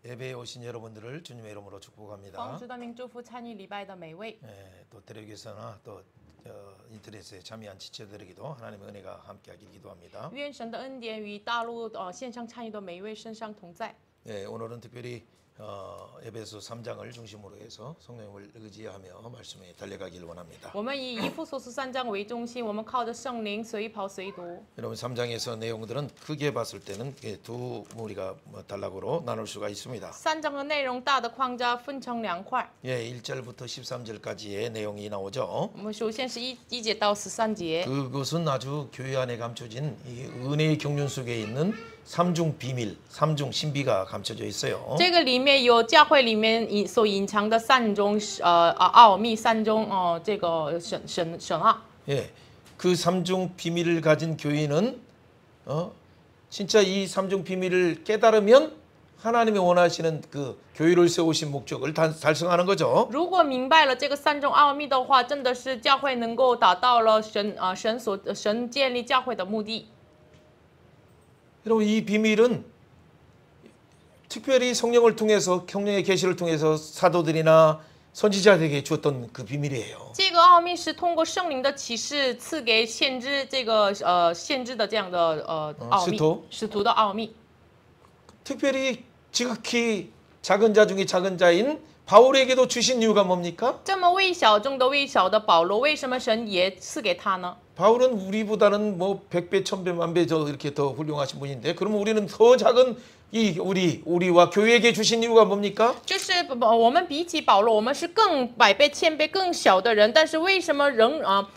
예배에 오신 여러분들을 주님의 이름으로 축복합니다. 또 텔레비전이나 또 인터넷에 참여한 지체들에게도 하나님의 은혜가 함께하길 기도합니다. 오늘은 특별히 에베소 3장을 중심으로 해서 성령을 의지하며 말씀에 달려가길 원합니다. 여러분 3장에서 내용들은 크게 봤을 때는 두 우리가 단락으로 나눌 수가 있습니다. 1절부터 13절까지의 내용이 나오죠. 그것은 아주 교회 안에 감춰진 이 은혜의 경륜 속에 있는 삼중 비밀, 삼중 신비가 감춰져 있어요. 这个里面有教会里面所隐藏的三种奥秘，三种这个神奥。 예, 그 삼중 비밀을 가진 교인은 진짜 이 삼중 비밀을 깨달으면 하나님이 원하시는 그 교회를 세우신 목적을 달성하는 거죠. 如果明白了这个三种奥秘的话，真的是教会能够达到了神建立教会的目的。 여러분 이 비밀은 특별히 성령을 통해서 성령의 계시를 통해서 사도들이나 선지자들에게 주었던 그 비밀이에요. 这个奥秘是通过圣灵的启示赐给先知这个先知的这样的奥秘，使徒的奥秘。 특별히 지극히 작은 자 중에 작은 자인 바울에게도 주신 이유가 뭡니까? 这么微小中的微小的保罗，为什么神也赐给他呢？ 바울은 우리보다는 뭐 100배, 1000배, 만배 더 이렇게 더 훌륭하신 분인데 그러면 우리는 더 작은 이 우리와 교회에게 주신 이유가 뭡니까? 就是我们比起保罗，我们是更百倍、千倍更小的人，但是为什么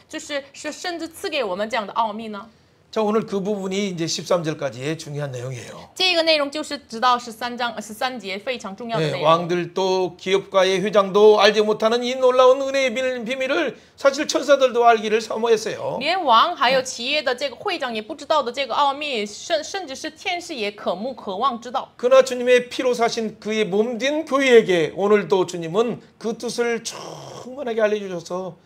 就是甚至赐给我们这样的奥秘呢？ 자, 오늘 그 부분이 이제 13절까지의 중요한 내용이에요. 这个内容就是直到13节非常重要的内容。 왕들도 기업가의 회장도 알지 못하는 이 놀라운 은혜의 비밀을 사실 천사들도 알기를 사모했어요. 连王还有企业的这个会长也不知道的这个奥秘，甚至是天使也渴望知道。 그러나 주님의 피로 사신 그의 몸된 교회에게 오늘도 주님은 그 뜻을 충만하게 알려주셔서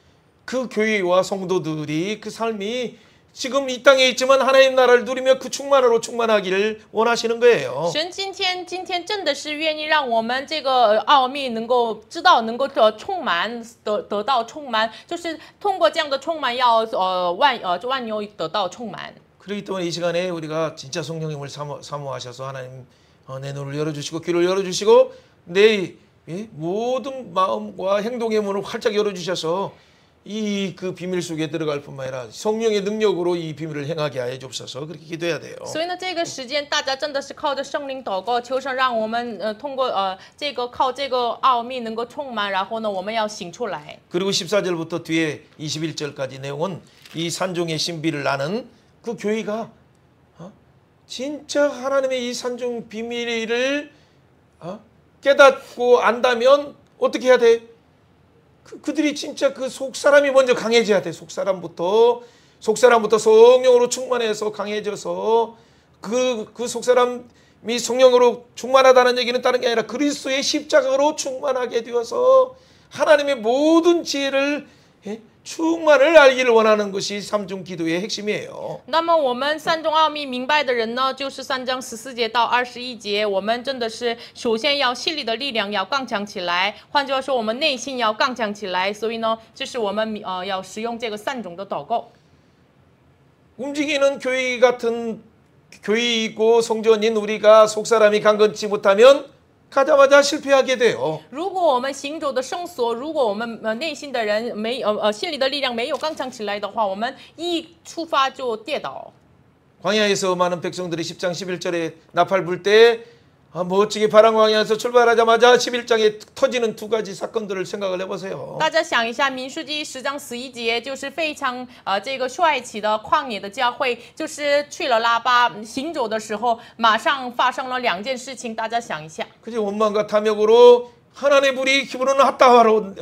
그 교회와 성도들이 그 삶이 지금 이 땅에 있지만 하나님 나라를 누리며 그 충만으로 충만하기를 원하시는 거예요. 神今天真的是愿意让我们这个奥秘能够知道，能够充满得到充满，就是通过这样的充满，要万有得到充满。 그렇기 때문에 이 시간에 우리가 진짜 성령님을 사모하셔서 하나님 내 눈을 열어주시고 귀를 열어주시고 내 모든 마음과 행동의 문을 활짝 열어주셔서 그 비밀 속에 들어갈 뿐만 아니라 성령의 능력으로 이 비밀을 행하게 하여 주옵소서. 그렇게 기도해야 돼요. 所以呢，这个时间大家真的是靠着圣灵祷告，求神让我们通过靠这个奥秘能够充满，然后呢，我们要醒出来。 그리고 14절부터 뒤에 21절까지 내용은 이 산중의 신비를 아는 그 교회가 진짜 하나님의 이 산중 비밀을 깨닫고 안다면 어떻게 해야 돼? 그들이 진짜 그 속사람이 먼저 강해져야 돼. 속사람부터 성령으로 충만해서 강해져서 그 속사람이 성령으로 충만하다는 얘기는 다른 게 아니라 그리스도의 십자가로 충만하게 되어서 하나님의 모든 지혜를 충만을 알기를 원하는 것이 삼중 기도의 핵심이에요. 那么我们三种奥秘明白的人呢，就是3章14节到21节，我们真的是首先要心里的力量要刚强起来，换句话说，我们内心要刚强起来。所以呢，这是我们要使用这个3种的祷告。 움직이는 교회 같은 교회이고 성전인 우리가 속사람이 강건치 못하면 가자마자 실패하게 돼요. 如果我们行走的圣所，如果我们内心的人心里的力量没有刚强起来的话，我们一出发就跌倒。 광야에서 많은 백성들이 10장 11절에 나팔 불 때 멋지게 파란 광야에서 출발하자마자 11장에 터지는 두 가지 사건들을 생각을 해보세요. 大家想一下，民数记10章11节就是非常这个帅气的旷野的教会，就是去了拉巴行走的时候，马上发生了2件事情，大家想一下。 그죠? 원망과 탐욕으로 하나님의 불이 기브론을 핫다하러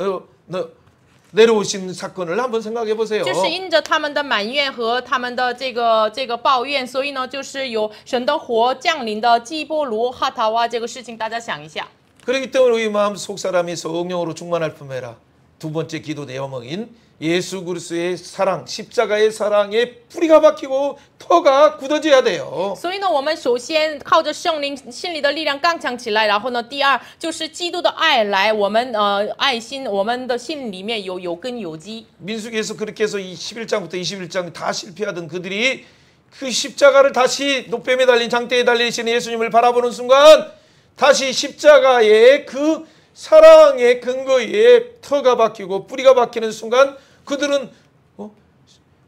내려오신 사건을 한번 생각해 보세요. 就是因着他们的埋怨和他们的这个抱怨，所以呢，就是有神的火降临的基波罗哈塔瓦这个事情，大家想一下。 그렇기 때문에 우리 마음 속 사람이 성령으로 충만할 뿐만 아니라 두 번째 기도 대화목인 예수 그리스도의 사랑, 십자가의 사랑에 뿌리가 박히고 터가 굳어져야 돼요. 所以呢，我们首先靠着圣灵心里的力量刚强起来，然后呢，第二就是基督的爱来，我们爱心，我们的心里面有根有基。 민수기에서 그렇게 해서 이 11장부터 21장 다 실패하던 그들이 그 십자가를 다시 노뱀에 달린 장대에 달리시는 예수님을 바라보는 순간 다시 십자가의 그 사랑의 근거에 터가 박히고 뿌리가 박히는 순간 그들은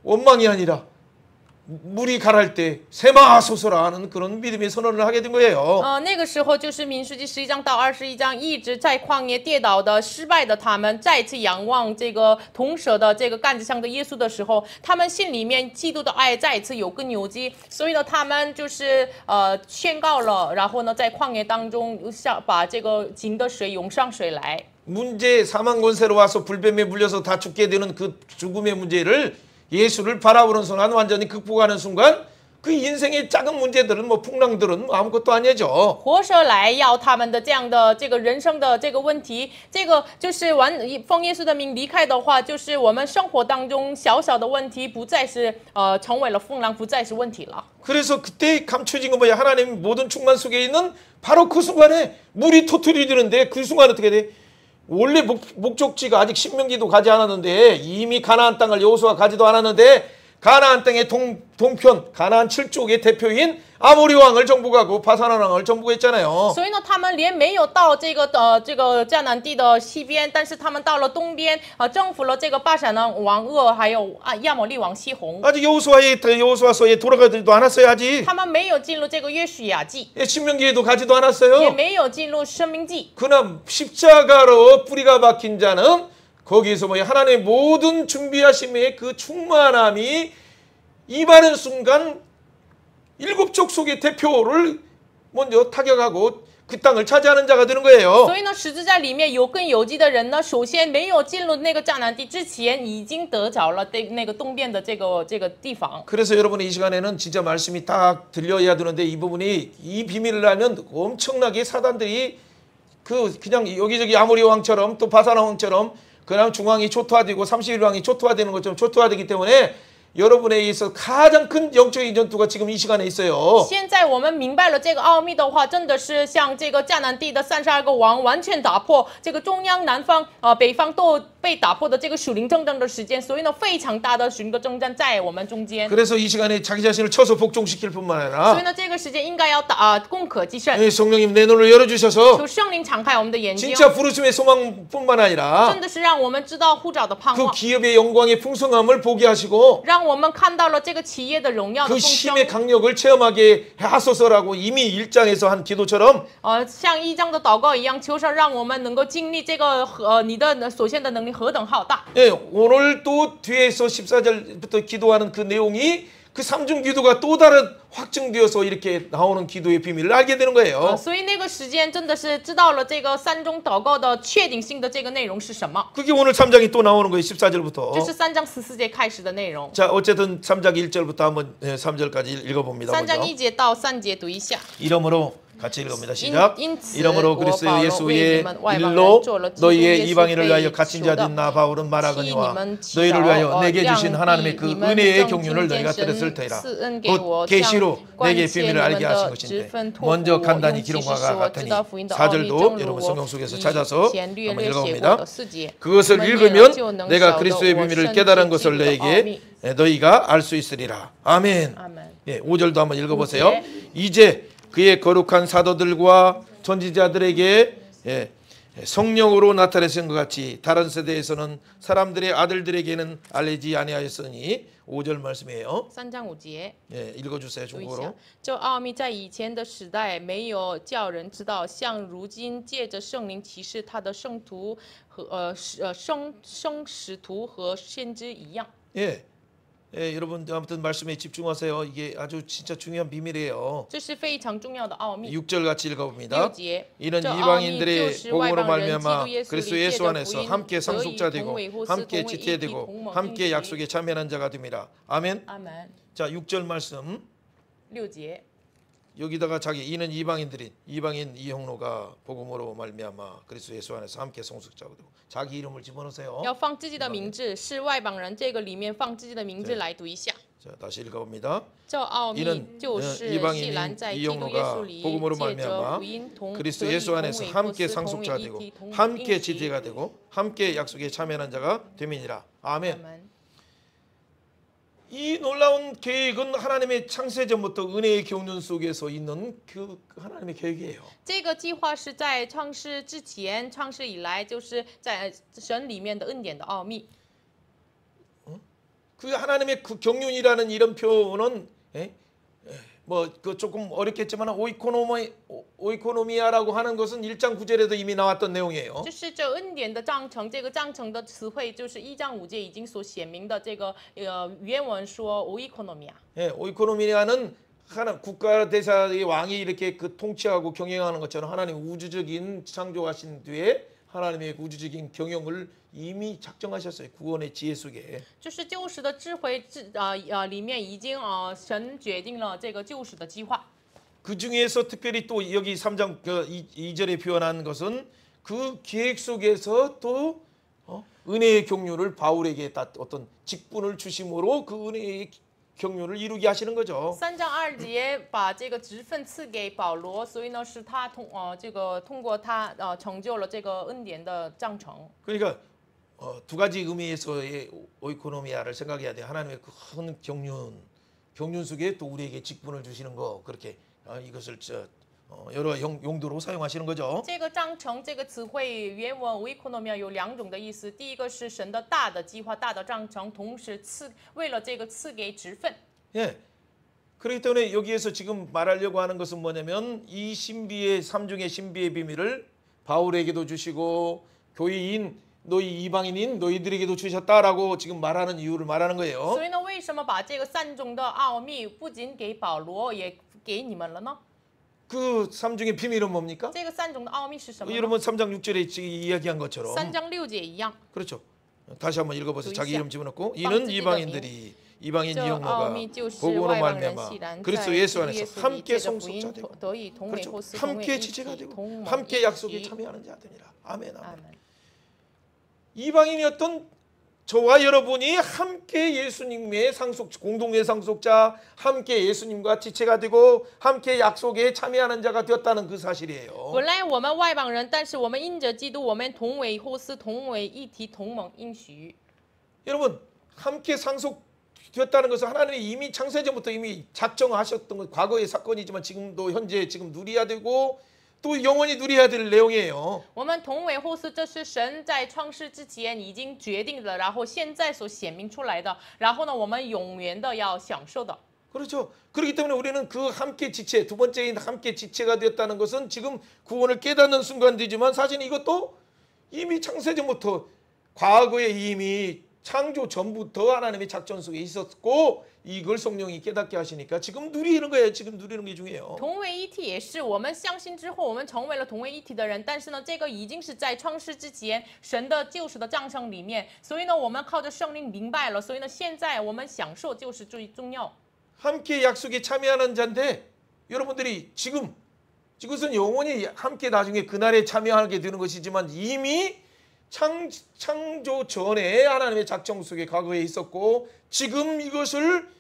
원망이 아니라 물이 가랄 때 샘하소서라 하는 그런 믿음의 선언을 하게 된 거예요. 那个时候就是民数记11章到21章，一直在旷野跌倒的、失败的他们，再次仰望这个铜蛇的这个杆子上的耶稣的时候，他们心里面基督的爱再一次有根有基，所以呢，他们就是宣告了，然后呢，在旷野当中把这个井的水涌上水来。 문제 사망 권세로 와서 불뱀에 물려서 다 죽게 되는 그 죽음의 문제를 예수를 바라보는 순간 완전히 극복하는 순간 그 인생의 작은 문제들은 뭐 풍랑들은 아무것도 아니죠. 活蛇来要他们的这样的这个人生的这个问题，这个就是奉耶稣的名离开的话，就是我们生活当中小小的问题不再是成为了风浪，不再是问题了。 그래서 그때 감춰진 건 뭐야? 하나님 모든 충만 속에 있는 바로 그 순간에 물이 터뜨리는데 그 순간 어떻게 돼? 원래 목적지가 아직 신명기도 가지 않았는데 이미 가나안 땅을 여호수아가 가지도 않았는데 가나안 땅의 동편 가나안 7족의 대표인 아모리 왕을 정복하고 바산 왕을 정복했잖아요. 所以呢，他们连没有到这个迦南地的西边，但是他们到了东边，征服了这个巴珊王噩，还有亚摩利王西宏。 아직 여호수아서에 돌아가지도 않았어요 아직. 他们没有进入这个约书亚记， 신명기에도 가지도 也 않았어요. 没有进入生命记。 그러나 십자가로 뿌리가 박힌 자는 거기서 뭐야 하나님의 모든 준비하심의 그 충만함이 임하는 순간 일곱 족속의 대표를 먼저 타격하고 그 땅을 차지하는 자가 되는 거예요. 所以呢，十字架里面有根有基的人呢，首先没有进入那个迦南地之前，已经得着了那个东边的这个地方。 그래서 여러분이 이 시간에는 진짜 말씀이 딱 들려야 되는데 이 부분이 이 비밀을 알면 엄청나게 사단들이 그냥 여기저기 아모리 왕처럼 또 바산 왕처럼 그냥 중앙이 초토화되고 31왕이 초토화되는 것처럼 초토화되기 때문에 여러분에 의해서 가장 큰 영적인 전투가 지금 이 시간에 있어요. 现在我们明白了这个奥秘的话，真的是像这个迦南地的32个王完全打破这个中央、南方、北方都被打破的这个属灵争战的时间，所以呢，非常大的属灵的征战在我们中间。 그래서 이 시간에 자기 자신을 쳐서 복종시킬 뿐만 所以 아니라 呢，这个时间应该要攻克己身， 성령님 내 눈을 열어주셔서 求圣灵敞开我们的眼睛， 진짜 부르심의 소망뿐만 아니라 真的是让我们知道呼召的盼 그 望， 기업의 영광의 풍성함을 보게 하시고 让我们看到了这个企业的荣耀的 그 丰盛。 힘의 강력을 체험하게 하소서라고 이미 1장에서 한 기도처럼 像1章的祷告一样，求上让我们能够经历这个你的所献的能力何等浩大。 예, 오늘 또 뒤에서 14절부터 기도하는 그 내용이 그 삼중 기도가 또 다른 확증되어서 이렇게 나오는 기도의 비밀을 알게 되는 거예요. 所以那个时间真的是知道了这个3中祷告的确定性的这个内容是什么， 그게 오늘 3장이 또 나오는 거예요. 14절부터. 这是3章14节开始的内容。 자, 어쨌든 3장 1절부터 한번 3절까지 읽어봅니다. 3章 먼저. 1节到3节读一下。 이러므로 같이 읽어봅니다. 시작. 因此 이러므로 我 그리스도 保罗为你 예수의 们外邦人 일로 做了基督 너희의 耶稣 이방인을 위하여 被 갇힌 囚的 자된 나 바울은 替 말하거니와 你们祈 너희를 위하여 祷 내게 让 주신 하나님의 그 你们 은혜의 正 경륜을 听 너희가 见 들었을 神 터이라. 赐恩给 곧 我， 계시로 向关 내게 切 비밀을 你们 알게 하신 的 것인데 职分托付 먼저 我， 간단히 用启示 기록과 使我知 같으니 道福音的奥秘，正 4절도 如 여러분 我 성경 속에서 以 찾아서 前略 한번 略写过 읽어봅니다. 的4节。 그것을 你们也就 읽으면 能 내가 晓得 그리스도의 我 비밀을 深 깨달은 知 것을 基督的奥 너에게 秘。 너희가 알 수 있으리라. 아멘. 阿门。 예, 5절도 한번 읽어보세요. 네. 이제 그의 거룩한 사도들과 선지자들에게 예, 성령으로 나타내신 것 같이 다른 세대에서는 사람들의 아들들에게는 알리지 아니하였으니 5절 말씀이에요. 3章5节。 예, 읽어주세요 读一下 중국어로. ，这奥秘在以前的时代没有叫人知道，像如今借着圣灵启示他的圣徒和圣使徒和先知一样。 예, 예, 여러분 아무튼 말씀에 집중하세요. 이게 아주 진짜 중요한 비밀이에요. 这是非常重要的奥秘。 6절 같이 읽어봅니다. 6节， 이는 这奥秘 이방인들의 就是外 복음으로 邦人基 말미암아 督耶稣 그리스도 里 예수 借着福 안에서 音 함께 得以 상속자 同 되고 为或是 함께 同为一 지체 体 되고 同盟 함께 一体。 약속에 참여한 자가 됩니다. 아멘. 阿门。 자, 6절 말씀. 6节， 여기다가 자기 이는 이방인 이형로가 복음으로 말미암아 그리스도 예수 안에서 함께 성숙자가 되고 자기 이름을 집어넣으세요. 要放自己的名字，是外邦人这个里面放自己的名字来读一下。 자, 다시 읽어봅니다. 这奥秘 이는 就是细 이방인인 兰在 이 基督耶 영혼과 稣里 복음으로 借着 말미암아 福音同 그리스도 得以 예수 同 안에서 为 함께 波斯同为 상속자 一 되고 体同 함께 应许 지체가 되고 함께 약속에 참여하는 자가 됨이니라. 아멘. 아멘. 이 놀라운 계획은 하나님의 창세전부터 은혜의 경륜 속에서 있는 그 하나님의 계획이에요. 这个计划是在创世之前，创世以来就是在神里面的恩典的奥秘。 그 하나님의 그 경륜이라는 이런 표현은 뭐 그 조금 어렵겠지만 오이코노미아라고 하는 것은 1장 9절에도 이미 나왔던 내용이에요. 就是这恩典的章程，这个章程的词汇就是1章5节已经所写明的这个原文说 oikonomia。 예, 오이코노미아는 하나 국가 대사의 왕이 이렇게 그 통치하고 경영하는 것처럼 하나님 우주적인 창조하신 뒤에 하나님의 우주적인 경영을 이미 작정하셨어요. 구원의 지혜 속에. 就是救赎的智慧里面已经神决定了这个救赎的计划。 그 중에서 특별히 또 여기 3장 2절에 표현한 것은 그 계획 속에서 또 은혜의 경륜을 바울에게 어떤 직분을 주심으로 그 은혜의 경륜을 이루게 하시는 거죠. 3章2节把这个职分赐给保罗，所以呢是他通过他成就了这个恩典的章程。 그러니까 두 가지 의미에서의 오이코노미아를 생각해야 돼요. 하나님의 큰 경륜 속에 또 우리에게 직분을 주시는 거 그렇게 이것을 여러 용도로 사용하시는 거죠. 这个章程这个词汇原文 oikonomia 有2种的意思，第一个是神的大的计划、大的章程，同时为了这个赐给职分。 예. 그렇기 때문에 여기에서 지금 말하려고 하는 것은 뭐냐면 이 신비의 삼중의 신비의 비밀을 바울에게도 주시고 교회인 너희 이방인인 너희들에게도 주셨다라고 지금 말하는 이유를 말하는 거예요. 所以呢，为什么把这个3种的奥秘不仅给保罗，也给你们了呢？ 그 삼중의 비밀은 뭡니까? 这个3种的奥秘是什么呢？ 여러분 3장 6절에 지금 이야기한 것처럼 3章6节一样。 그렇죠. 다시 한번 읽어보세요. 그 자기 이상. 이름 집어넣고 빵 이는 뜯기더니. 이방인들이 이방인 这 이영로가 奥秘就是 복음으로 外邦人 말미암아 既然 그리스도 在 예수 基督 안에서 耶稣里 함께 借着福 성숙자 音 되고 得以同为 그렇죠. 或是同为 함께 一 지체가 体， 되고 同盟 함께 一 약속에 体。 참여하는 자들이라. 아멘. 아멘. 阿门。 이방인이었던 저와 여러분이 함께 예수님의 공동의 상속자, 함께 예수님과 지체가 되고 함께 약속에 참여하는 자가 되었다는 그 사실이에요. 本来我们外邦人，但是我们因着基督，我们同为或是同为一体，同盟应许。 여러분 함께 상속되었다는 것은 하나님이 이미 창세전부터 이미 작정하셨던 것, 과거의 사건이지만 지금도 현재 지금 누려야 되고 또 영원히 누려야 될 내용이에요. 我们同为或是这是神在创世之前已经决定的，然后现在所显明出来的，然后呢，我们永远的要享受的。 그렇죠. 그렇기 때문에 우리는 그 함께 지체, 두 번째인 함께 지체가 되었다는 것은 지금 구원을 깨닫는 순간이지만 사실 이것도 이미 창세전부터 과거에 이미 창조 전부터 하나님의 작전 속에 있었고 이걸 성령이 깨닫게 하시니까 지금 누리는 거예요. 지금 누리는 게 중요해요. 同为一体也是我们相信之后，我们成为了同为一体的人。但是呢，这个已经是在创世之前神的救赎的章程里面，所以呢，我们靠着圣灵明白了。所以呢，现在我们享受就是最重要。 함께 약속에 참여하는 자인데 여러분들이 지금 이것은 영원히 함께 나중에 그날에 참여하게 되는 것이지만 이미 창조 전에 하나님의 작정 속에 과거에 있었고 지금 이것을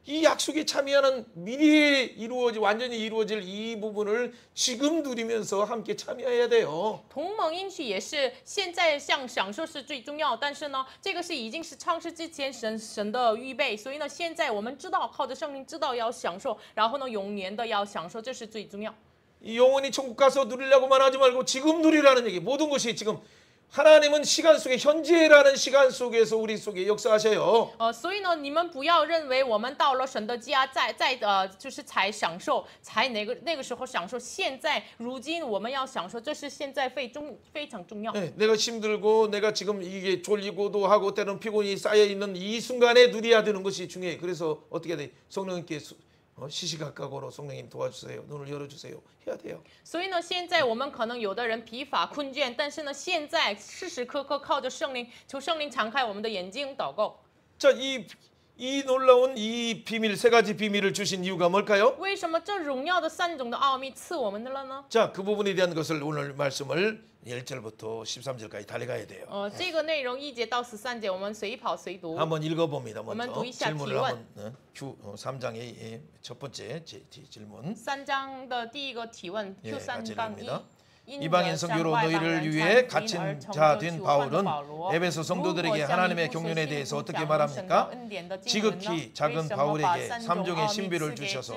이 약속에 참여하는 미래에 완전히 이루어질 이 부분을 지금 누리면서 함께 참여해야 돼요. 同盟应许也是现在享受是最重要，但是呢，这个是已经是创世之前神的预备，所以呢，现在我们知道靠着圣灵知道要享受，然后呢，永远的要享受，这是最重要。 이 영원히 천국 가서 누리려고만 하지 말고 지금 누리라는 얘기. 모든 것이 지금 하나님은 시간 속에 현재라는 시간 속에서 우리 속에 역사하셔요. 所以呢，你们不要认为我们到了神的家，就是才享受，才那个时候享受。现在如今我们要享受，这是现在非常重要。 네, 내가 힘들고 내가 지금 이게 졸리고도 하고 때로는 피곤이 쌓여 있는 이 순간에 누려야 되는 것이 중요해. 그래서 어떻게 해야 돼? 성령님께 시시각각으로 성령님 도와주세요. 눈을 열어주세요. 해야 돼요. 所以呢，现在我们可能有的人疲乏困倦，但是呢，现在时时刻刻靠着圣灵，求圣灵敞开我们的眼睛，祷告。 자, 이 놀라운 이 비밀, 세 가지 비밀을 주신 이유가 뭘까요? 为什么这荣耀的三种的奥秘赐我们的了呢？ 자, 그 부분에 대한 것을 오늘 말씀을 1절부터 13절까지 달려가야 돼요. 这个内容1节到13节，我们随跑随读。 한번 읽어봅니다. 한번 먼저读一下 질문을提问。 한번 3장의 첫 번째 질문. 3章的第一个提问 예, Q3 같이 杠 읽습니다. 1 이방인 선교로 너희를 위해 갇힌 자 된 바울은 에베소 성도들에게 하나님의 경륜에 대해서 어떻게 말합니까? 지극히 작은 바울에게 삼종의 신비를 주셔서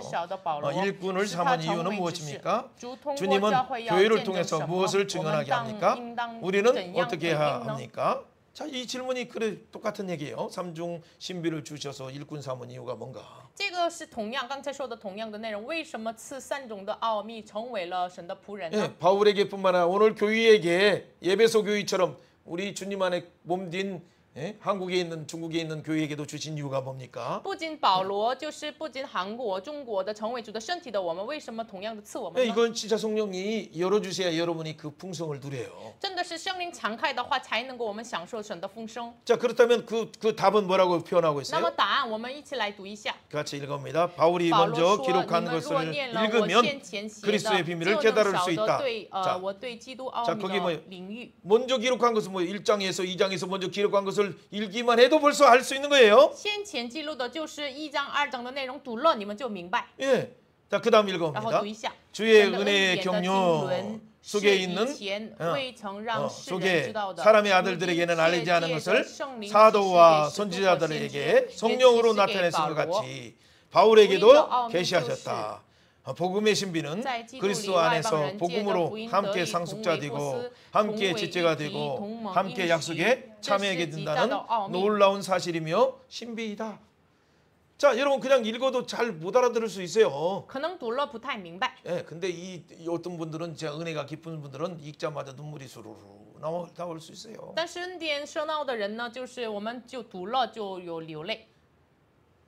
일꾼을 삼은 이유는 무엇입니까? 주님은 교회를 통해서 무엇을 증언하게 합니까? 우리는 어떻게 해야 합니까? 자, 이 질문이 그래 똑같은 얘기예요. 삼중 신비를 주셔서 일꾼 삼은 이유가 뭔가? 这个是同样刚才说的同样的内容，为什么赐三种的奥秘成为了神的仆人呢？ 예, 바울에게뿐만 아니라 오늘 교회에게 예배소 교회처럼 우리 주님 안에 몸딘 예? 한국에 있는 중국에 있는 교회에게도 주신 이유가 뭡니까? 不仅保罗，就是不仅韩国、中国的成为主的身体的我们，为什么同样的赐我们 예, 呢？ 이건 진짜 성령이 열어주셔야 여러분이 그 풍성을 누려요. 真的是圣灵敞开的话，才能够我们享受神的丰盛。 자, 그렇다면 그 답은 뭐라고 표현하고 那么 있어요? 答案我们一起来读一下。 같이 읽어봅니다. 바울이 保罗 먼저 说：“你 기록한 们若 것을 念了我 읽으면 先前写 그리스도의 的， 비밀을 就 깨달을 能 수 晓 있다. 得对 자, 我对基督奥 자 秘 거기 的 뭐 领域。 먼저 기록한 것은 뭐 1장에서 2장에서 먼저 기록한 것을 읽기만 해도 벌써 알 수 있는 거예요. 先前记录的就是1章、2章的内容，读了你们就明白。 예. 자, 그다음 然后 읽어봅니다. 读一下， 주의 神的恩 은혜의 典的经 경륜 纶 속에 是 있는 以前 어, 未曾让世人 속에 知道的， 사람의 如今 아들들에게는 却 알리지 않은 借着 것을 圣灵 사도와 启示给使徒和先 선지자들에게 知， 성령으로 也启示给 나타냈을 保 것 罗。 같이 바울에게도 우리도 아멘 계시하셨다. 복음의 신비는 在基督里 그리스도 外邦 안에서 人借着 복음으로 福音 함께 得以 상속자 同为 되고 父司 함께 同为 지체가 一体 되고 同盟 함께 应许 약속에 这 참여하게 是极大 된다는 的奥秘。 놀라운 사실이며 신비이다. 자, 여러분 그냥 읽어도 잘 못 알아들을 수 있어요. 可能读了不太明白， 예, 근데 이 어떤 분들은 진짜 은혜가 깊은 분들은 읽자마자 눈물이 수르르 나올 수 있어요. 但是恩典深奥的人呢，就是我们就读了就有流泪。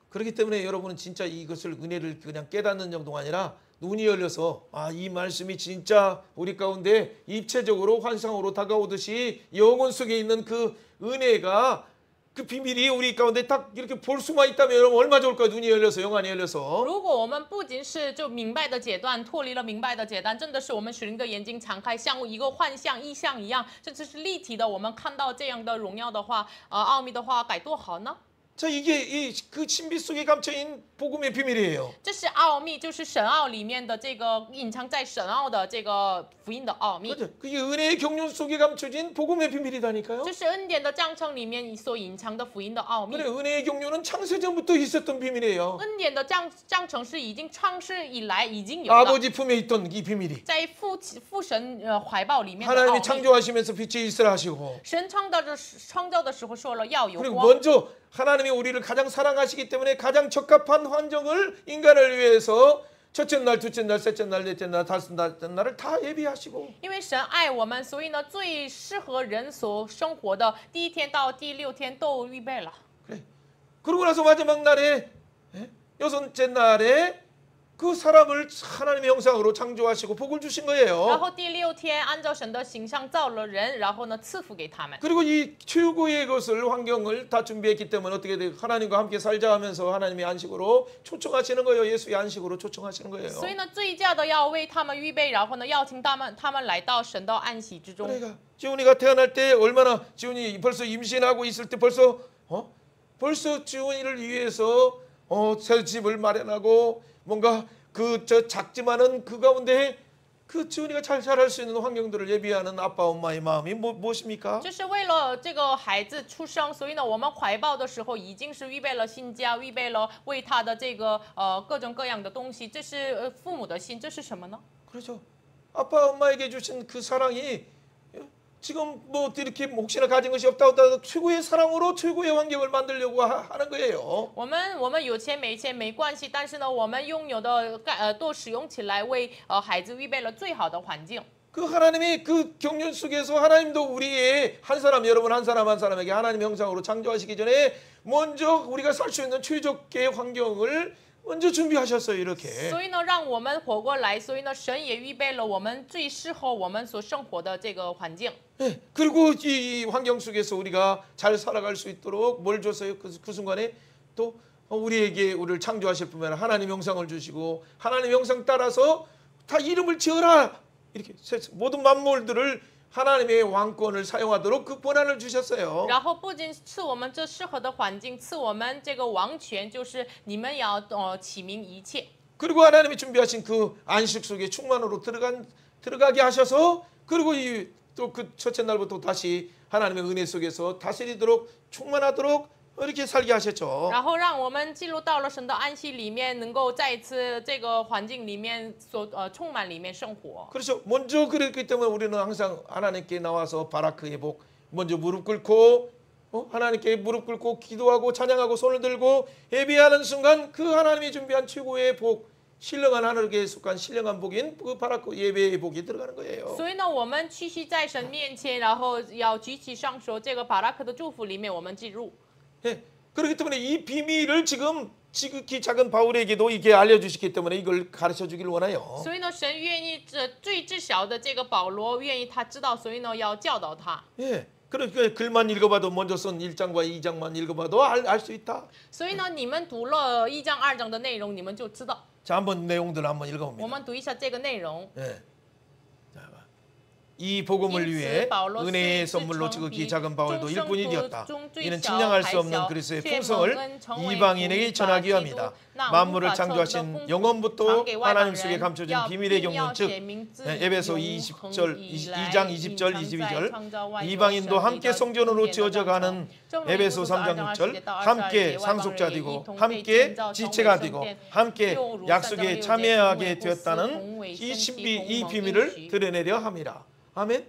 그렇기 때문에 여러분은 진짜 이것을 은혜를 그냥 깨닫는 정도가 아니라 눈이 열려서 아, 이 말씀이 진짜 우리 가운데 입체적으로 환상으로 다가오듯이 영혼 속에 있는 그 은혜가 그 비밀이 우리 가운데 딱 이렇게 볼 수만 있다면 여러분 얼마 좋을까요? 눈이 열려서 영안이 열려서. 如果我们不仅是就明白的解断，脱离了明白的解断，真的是我们属灵的眼睛敞开，像一个幻象、意象一样，甚至是立体的，我们看到这样的荣耀的话，奥秘的话，该多好呢？ 자, 이게 이 그 신비 속에 감춰인 복음의 비밀이에요. 这是奥秘，就是神奥里面的这个隐藏在神奥的这个福音的奥秘， 그죠? 그게 은혜의 경륜 속에 감춰진 복음의 비밀이다니까요. 这是恩典的章程里面所隐藏的福音的奥秘。 그래, 은혜의 경륜은 창세전부터 있었던 비밀이에요. 恩典的章程是已经创世以来已经有的， 아버지 품에 있던 이 비밀이 在父神怀抱里面的奥 하나님이 秘。 창조하시면서 빛이 있으라 하시고 神创造的时候说了要有 그리고 光， 먼저 하나님이 우리를 가장 사랑하시기 때문에 가장 적합한 환경을 인간을 위해서 첫째 날, 둘째 날, 셋째 날, 넷째 날, 다섯 날을 다 예비하시고 因为神爱我们，所以呢，最适合人所生活的第1天到第6天都预备了。 그래. 그러고 나서 마지막 날에 여섯째 날에 그 사람을 하나님의 형상으로 창조하시고 복을 주신 然 거예요. 后第6天按照神的形象造了人，然后呢赐福给他们。 그리고 이 최고의 것을 환경을 다 준비했기 때문에 어떻게 돼? 하나님과 함께 살자 하면서 하나님의 안식으로 초청하시는 거예요. 예수의 안식으로 초청하시는 거예요. 所以呢，最佳的要为他们预备，然后呢邀请他们来到神的安息之中。 그러니까 지훈이가 태어날 때 얼마나 지훈이 벌써 임신하고 있을 때 벌써 지훈이를 위해서 새 집을 마련하고 뭔가 그 저 작지만은 그 가운데 그 지훈이가 잘 자랄 수 있는 환경들을 예비하는 아빠 엄마의 마음이 무엇입니까? 就是为了这个孩子出生，所以呢，我们怀抱的时候已经是预备了新家，预备了为他的这个各种各样的东西。这是父母的心，这是什么呢？ 그렇죠. 아빠 엄마에게 주신 그 사랑이 지금 뭐 이렇게 혹시나 가진 것이 없다 하더라도 최고의 사랑으로 최고의 환경을 만들려고 하는 거예요. 我们有钱没钱没关系，但是呢，我们拥有的都使用起来，为孩子预备了最好的环境。 그 하나님의 그 경륜 속에서 하나님도 우리의 한 사람 여러분 한 사람 한 사람에게 하나님의 형상으로 창조하시기 전에 먼저 우리가 살 수 있는 최적의 환경을 먼저 준비하셨어요. 이렇게. 所以呢，让我们活过来，所以呢，神也预备了我们最适合我们所生活的这个环境。 네, 그리고 이 환경 속에서 우리가 잘 살아갈 수 있도록 뭘 줬어요? 그 순간에 또 우리에게 우리를 창조하실 뿐만 아니라 하나님 형상을 주시고 하나님 형상 따라서 다 이름을 지어라 이렇게 모든 만물들을 하나님의 왕권을 사용하도록 그 권한을 주셨어요. 然后不仅赐我们这适合的环境，赐我们这个王权，就是你们要起名一切。 그리고 하나님이 준비하신 그 안식 속에 충만으로 들어가게 하셔서 그리고 또 그 첫째 날부터 다시 하나님의 은혜 속에서 다스리도록 충만하도록 이렇게 살게 하셨죠. 然后让我们进入到了神的安息里面，能够再一次这个环境里面充满里面生活。 그렇죠. 먼저 그랬기 때문에 우리는 항상 하나님께 나와서 바라크의 복 먼저 무릎 꿇고 하나님께 무릎 꿇고 기도하고 찬양하고 손을 들고 예배하는 순간 그 하나님이 준비한 최고의 복 신령한 하늘에게 속한 신령한 복인 그 바라크 예배의 복이 들어가는 거예요. 所以呢，我们屈膝在神面前，然后要举起双手，这个巴拉克的祝福里面，我们进入。 예, 그렇기 때문에 이 비밀을 지금 지극히 작은 바울에게도 이게 알려주시기 때문에 이걸 가르쳐 주길 원해요. 所以呢，神愿意最至小的这个保罗愿意他知道，所以呢要教导他。 예, 그러니까 글만 읽어봐도 먼저 쓴 1장과 2장만 읽어봐도 알 수 있다. 所以呢，你们读了1章2章的内容，你们就知道。 자, 한번 내용들 한번 我 읽어봅니다. 们读一下这个内容。 예. 이 복음을 위해 은혜의 선물로 지극히 작은 바울도 일꾼이 되었다. 이는 측량할 수 없는 그리스도의 풍성을 이방인에게 전하기 위함이다. 만물을 창조하신 영원부터 하나님 속에 감춰진 비밀의 경륜 즉 에베소 2장 20절 22절 이방인도 함께 성전으로 지어져 가는 에베소 3장 6절 함께 상속자 되고 함께 지체가 되고 함께 약속에 참여하게 되었다는 이 비밀을 드러내려 함이라. 아멘.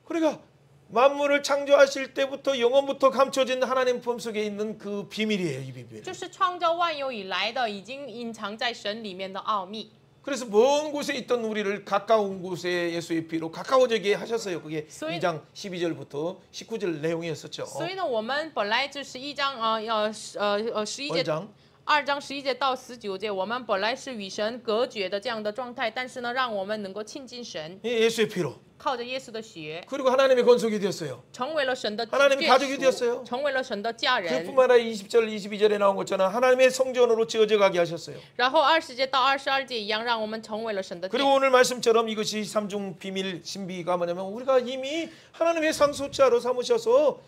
그러니까 만물을 창조하실 때부터 영원부터 감춰진 하나님 품 속에 있는 그 비밀이에요, 이 비밀. 就是创造万有以来的，已经隐藏在神里面的奥秘。 그래서 먼 곳에 있던 우리를 가까운 곳에 예수의 피로 가까워지게 하셨어요. 그게 2장 12절부터 19절 내용이었었죠. 所以呢，我们本来就是1章11节。 2장 2章11节到19节，我们本来是与神隔绝的这样的状态，但是呢，让我们能够亲近神， 예수의 피로 靠着耶稣的血， 그리고 하나님의 건속이 되었어요. 成为了神的 하나님의 가족이 되었어요. 成为了神的家人。 그뿐만 아니라 20절 22절에 나온 것처럼 하나님의 성전으로 지어져 가게 하셨어요. 然后20节到22节一样，让我们成为了神的殿。 그리고 오늘 말씀처럼 이것이 삼중 비밀 신비가 뭐냐면 우리가 이미 하나님의 상속자로 삼으셔서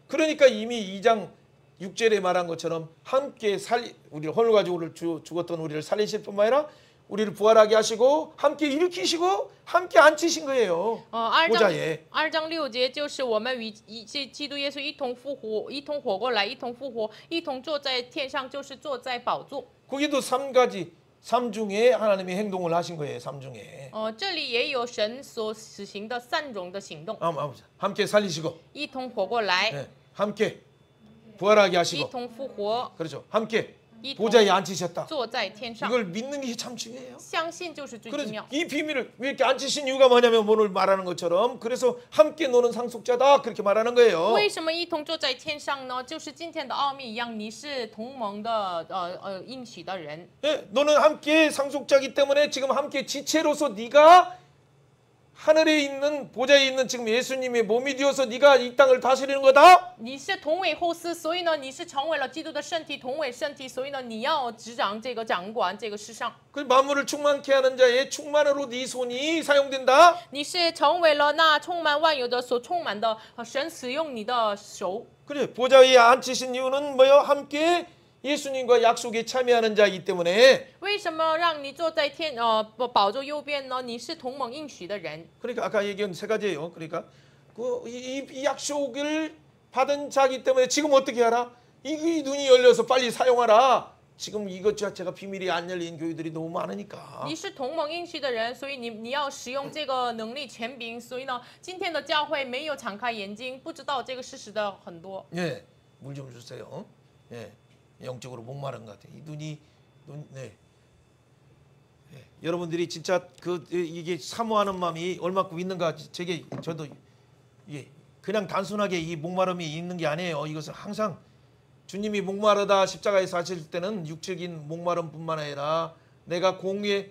그러니까 이미 2장 6절에 말한 것처럼 함께 우리 홀로 가지고 죽었던 우리를 살리실 뿐만 아니라 우리를 부활하게 하시고 함께 일으키시고 함께 앉히신 거예요. 2 보좌에. 章6节就是我们与基督耶稣一同复活，一同活过来，一同复活，一同坐在天上，就是坐在宝座。 거기도 3가지 3중에 하나님이 행동을 하신 거예요. 3중에. 这里也有神所实行的3种的行动， 함께 살리시고 一同活过来， 네, 함께 부활하게 一 하시고 同复活， 그렇죠. 함께 一同 보좌에 앉히셨다. 坐在天上。 이걸 믿는 게 참 중요해요. 相信就是最重 그래서 要。 이 비밀을 왜 이렇게 앉히신 이유가 뭐냐면 오늘 말하는 것처럼 그래서 함께 노는 상속자다 그렇게 말하는 거예요. 为什么一同坐在天上呢？就是今天的奥秘一样，你是同盟的应许的人。 예, 너는 함께 상속자이기 때문에 지금 함께 지체로서 네가 하늘에 있는 보좌에 있는 지금 예수님의 몸이 되어서 네가 이 땅을 다스리는 거다. 你是同为后嗣，所以呢，你是成为了基督的身体，同为身体，所以呢，你要执掌这个掌管这个世上。 그 만물을 충만케 하는 자의 충만으로 네 손이 사용된다. 你是成为了那充满万有的所充满的，神使用你的手。 그래 보좌 위에 앉히신 이유는 뭐요? 함께 예수님과 약속에 참여하는 자이기 때문에. 为什么让你坐在宝座右边呢？你是同盟应许的人。 그러니까 아까 얘기한 3가지예요. 그러니까 이 약속을 받은 자기 때문에 지금 어떻게 하라? 이 눈이 열려서 빨리 사용하라. 지금 이것 자체가 비밀이 안 열린 교회들이 너무 많으니까. 你是同盟应许的人，所以你要使用这个能力权柄。所以呢，今天的教会没有敞开眼睛，不知道这个事实的很多。 예, 물 좀 주세요. 예, 영적으로 목마른 것 같아요. 이 네. 예, 여러분들이 진짜 이게 사모하는 마음이 얼마큼 있는가 저도 이게 그냥 단순하게 이 목마름이 있는 게 아니에요. 이것은 항상 주님이 목마르다 십자가에서 하실 때는 육적인 목마름뿐만 아니라 내가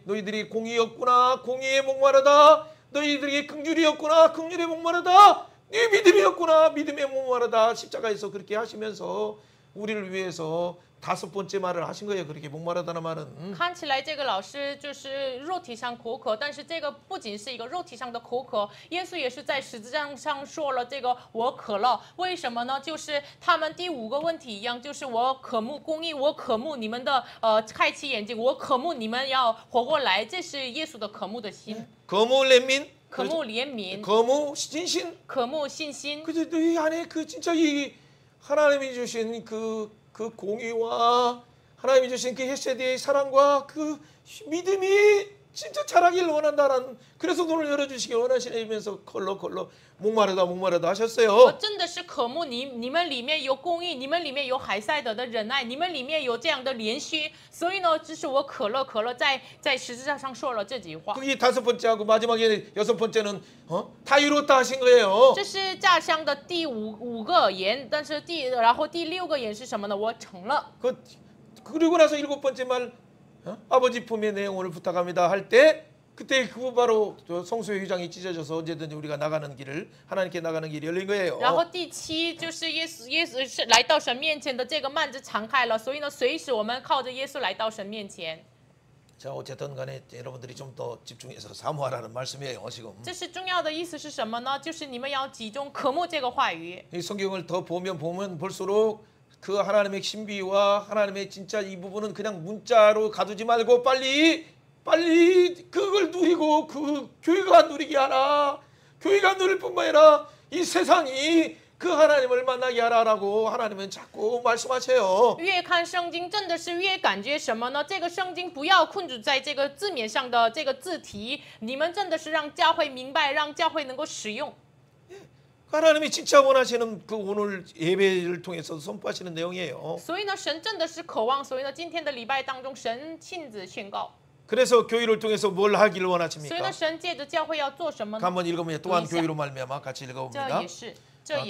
너희들이 공의였구나 공의에 목마르다 너희들이 긍휼이었구나 긍휼에 목마르다 네 믿음이었구나 믿음에 목마르다 십자가에서 그렇게 하시면서 우리를 위해서 5번째 말을 하신 거예요. 그렇게 목마르다는 말은. 看起来这个老师就是肉体上口渴，但是这个不仅是一个肉体上的口渴，耶稣也是在十字架上说了这个我渴了。为什么呢？就是他们第5个问题一样，就是我渴慕公义，我渴慕你们的开启眼睛，我渴慕你们要活过来，这是耶稣的渴慕的心。 거무 렘민, 渴慕怜悯， 거무 진신. 渴慕信心。 그저 이 안에 그 진짜 이 하나님이 주신 그 공의와 하나님이 주신 그 헤세드의 사랑과 그 믿음이 진짜 자라길 원한다라는, 그래서 눈을 열어주시기 원하시면서 컬러 목마르다 하셨어요. 我真的是渴慕你们里面有公义，你们里面有海塞德的忍耐，你们里面有这样的连续，所以呢，这是我渴了，在十字架上说了这句话。 그게 5번째하고 마지막에 6번째는 다 이뤘다 하신 거예요. 这是架上的第五个言，但是然后第6个言是什么呢？我成了。 그리고 나서 7번째 말 아버지 품의 내용을 부탁합니다 할 때 그때 그거 바로 성소의 휘장이 찢어져서 언제든지 우리가 나가는 길을 하나님께 나가는 길이 열린 거예요. 然后第7就是耶稣是来到神面前的这个幔子敞开了，所以呢，随时我们靠着耶稣来到神面前。 자, 어쨌든 간에 여러분들이 좀 더 집중해서 사모하라는 말씀이에요, 지금. 这是重要的意思是什么呢？就是你们要集中渴慕这个话语。 이 성경을 더 보면 볼수록 그 하나님의 신비와 하나님의 진짜 이 부분은 그냥 문자로 가두지 말고 빨리 그걸 누리고 그 교회가 누리게 하라. 교회가 누릴 뿐만 아니라 이 세상이 그 하나님을 만나게 하라라고 하나님은 자꾸 말씀하세요. 越看圣经，真的是越感觉什么呢？这个圣经不要困住在这个字面上的这个字题，你们真的是让教会明白，让教会能够使用。 하나님이 진짜 원하시는 그 오늘 예배를 통해서 선포하시는 내용이에요. 所以呢，神真的是渴望，所以呢，今天的礼拜当中，神亲自宣告。 그래서 교회를 통해서 뭘 하기를 所以呢， 원하십니까? 神借着教会要做什么呢？ 한번 읽으면 또한 读一下。 교회로 말미암아 같이 这 읽어봅니다. 也是。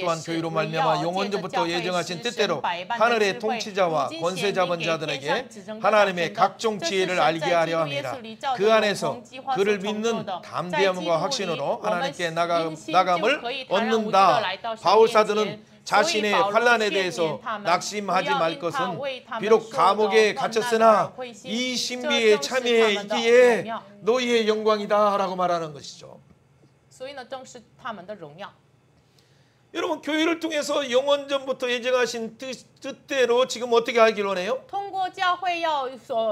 또한 교회로 말미암아 영원전부터 예정하신 뜻대로 하늘의 통치자와 권세 잡은 자들에게 하나님의 각종 지혜를 알게 하려 함이라. 그 안에서 그를 믿는 담대함과 확신으로 하나님께 나감을 얻는다. 바울사도는 자신의 환난에 대해서 낙심하지 말 것은 비록 감옥에 갇혔으나 이 신비에 참여이기에 너희의 영광이다 라고 말하는 것이죠. 所以呢，正是他们的荣耀。 여러분 교회를 통해서 영원전부터 예정하신 뜻대로 지금 어떻게 하길 원해요? 通过教会要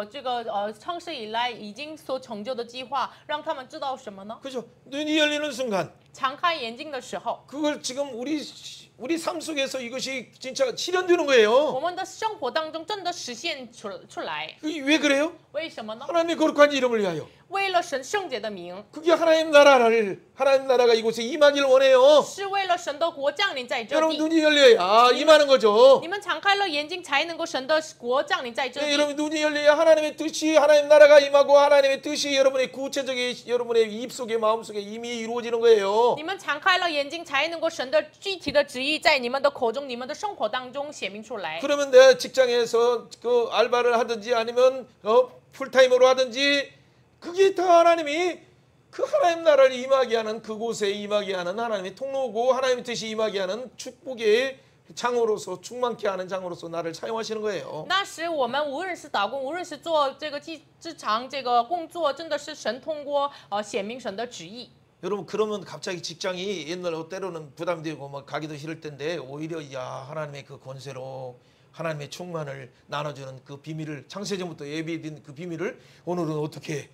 这个创世以来已经所成就的计划，让他们知道什么呢？ 그죠? 눈이 열리는 순간 敞开眼睛的时候， 그걸 지금 우리 삶 속에서 이것이 진짜 실현되는 거예요. 我们的生活当中真的实现出来。 왜 그래요? 为什么呢？ 하나님의 거룩한 이름을 위하여. 为了神圣洁的名， 그게 하나님 나라가 이곳에 임하길 원해요. 是为了神的国降临在这 여러분 地。 눈이 열려야 임하는 거죠. 你们敞开了眼睛，才能够神的国降临在这 네, 地。 여러분 눈이 열려야 하나님의 뜻이 하나님 나라가 임하고 하나님의 뜻이 여러분의 구체적인 여러분의 입속에 마음속에 이미 이루어지는 거예요. 你们敞开了眼睛，才能够神的具体的旨意在你们的口中、你们的生活当中显明出来。 그러면 내 직장에서 그 알바를 하든지 아니면 풀타임으로 하든지 그게 다 하나님이 그 하나님 나라를 임하게 하는 그곳에 임하게 하는 하나님의 통로고 하나님의 뜻이 임하게 하는 축복의 장으로서 충만케 하는 장으로서 나를 사용하시는 거예요. 那时我们无论是打工，无论是做这个职场这个工作，真的是神通过显明神的旨意。 여러분 그러면 갑자기 직장이 옛날에 때로는 부담되고 막 가기도 싫을 텐데 오히려 야 하나님의 그 권세로 하나님의 충만을 나눠주는 그 비밀을 창세전부터 예비된 그 비밀을 오늘은 어떻게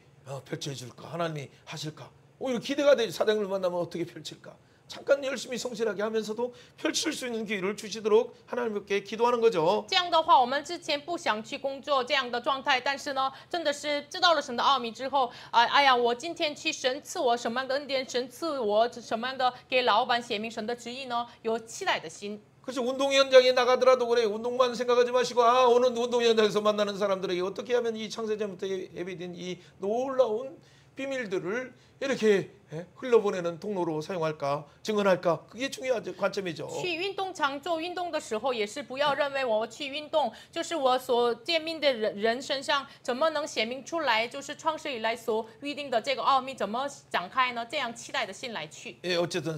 펼쳐줄까? 하나님이 하실까? 오히려 기대가 되지. 사장님을 만나면 어떻게 펼칠까? 잠깐 열심히 성실하게 하면서도 펼칠 수 있는 기회를 주시도록 하나님께 기도하는 거죠. 这样的话，我们之前不想去工作这样的状态，但是呢，真的是知道了神的奥秘之后，哎呀，我今天去神赐我什么样的恩典，神赐我什么样的给老板写明神的旨意呢？有期待的心。 그래서 운동 현장에 나가더라도 그래 운동만 생각하지 마시고 오늘 운동 현장에서 만나는 사람들에게 어떻게 하면 이 창세전부터 예비된 이 놀라운 비밀들을 이렇게 흘러보내는 통로로 사용할까 증언할까 그게 중요한 관점이죠. 去运动场做运动的时候，也是不要认为我去运动就是我所见面的人身上怎么能显明出来，就是创世以来所预定的这个奥秘怎么展开呢？这样期待的心来去。 어쨌든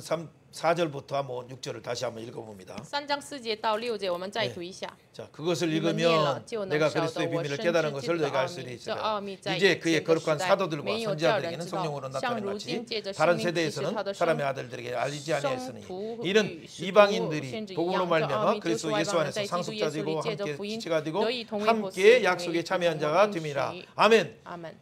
4절부터 한번 6절을 다시 한번 읽어봅니다. 3章4节到6节，我们再读一下。 자, 그것을 你们念了， 읽으면 就能 내가 晓得 그리스도의 我 비밀을 深 깨달은 知基 것을 督的 내가 알 奥 수 秘。这 있으리라. 奥秘在 이제 以 그의 前的时 거룩한 代 사도들과 没有叫 선지자들에게는 人知道， 성령으로 像 나타낸 如今 같이 借着生 다른 命启示他 세대에서는 的 사람의 生 아들들에게 알리지 아니했으니 生徒 이는 与使徒 이방인들이 先知一 복음으로 样，这奥 말미암아 秘就是 그리스도 外 예수 邦人 안에서 在基督耶 상속자 稣里 되고 借着 함께 福音 지체가 되고 得以同为和 함께 子， 약속에 为一同 참여한 往 자가 应 됨이라. 许。 아멘. 阿门。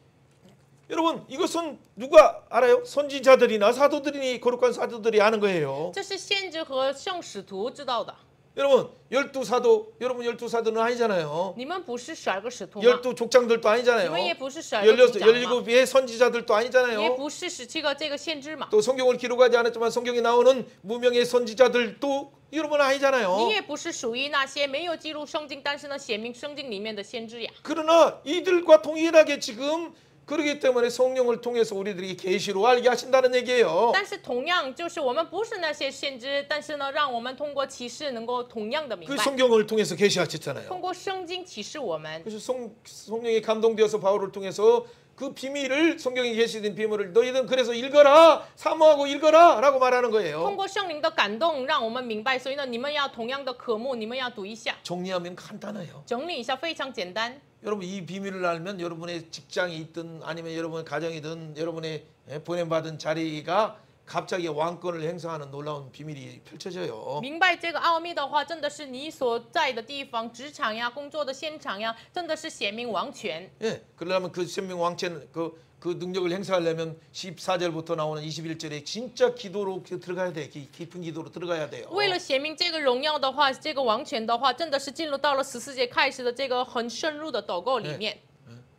여러분 이것은 누가 알아요? 선지자들이나 사도들이니 거룩한 사도들이 아는 거예요. 这是先知和圣使徒知道的。 여러분 12사도 여러분 12사도는 아니잖아요. 你们不是12个使徒吗？ 12족장들도 你 아니잖아요. 们也不是12个族长吗？ 17의 선지자들도 也 아니잖아요. 不是17个这个先知嘛？ 또 성경을 기록하지 않았지만 성경에 나오는 무명의 선지자들도 여러분 아니잖아요. 你也不是属于那些没有记录圣经，但是呢写明圣经里面的先知呀。 그러나 이들과 동일하게 지금 그렇기 때문에 성령을 통해서 우리들에게 계시로 알게 하신다는 얘기예요. 但是同样就是我们不是那些先知，但是呢，让我们通过启示能够同样的明 그 白， 성경을 통해서 계시하셨잖아요. 通过圣经启示我们。 그래서 성령이 감동되어서 바울을 통해서 그 비밀을 성경에 계시된 비밀을 너희는 그래서 읽어라 사모하고 읽어라라고 말하는 通 거예요. 过圣灵的感动，让我们明白，所以呢，你们要同样的渴慕，你们要读一下， 정리하면 간단해요. 整理一下，非常简单。 여러분 이 비밀을 알면 여러분의 직장이 있든 아니면 여러분의 가정이든 여러분의 보냄받은 자리가 갑자기 왕권을 행사하는 놀라운 비밀이 펼쳐져요. 明白这个奥秘的话，真的是你所在的地方、职场呀、工作的现场呀，真的是显明王权。 예, 그러려면 그 생명 왕체는 그 능력을 행사하려면 14절부터 나오는 21절에 진짜 기도로 들어가야 돼. 깊은 기도로 들어가야 돼요. 为了显明这个荣耀的话，这个王权的话，真的是进入到了14节开始的这个很深入的祷告里面。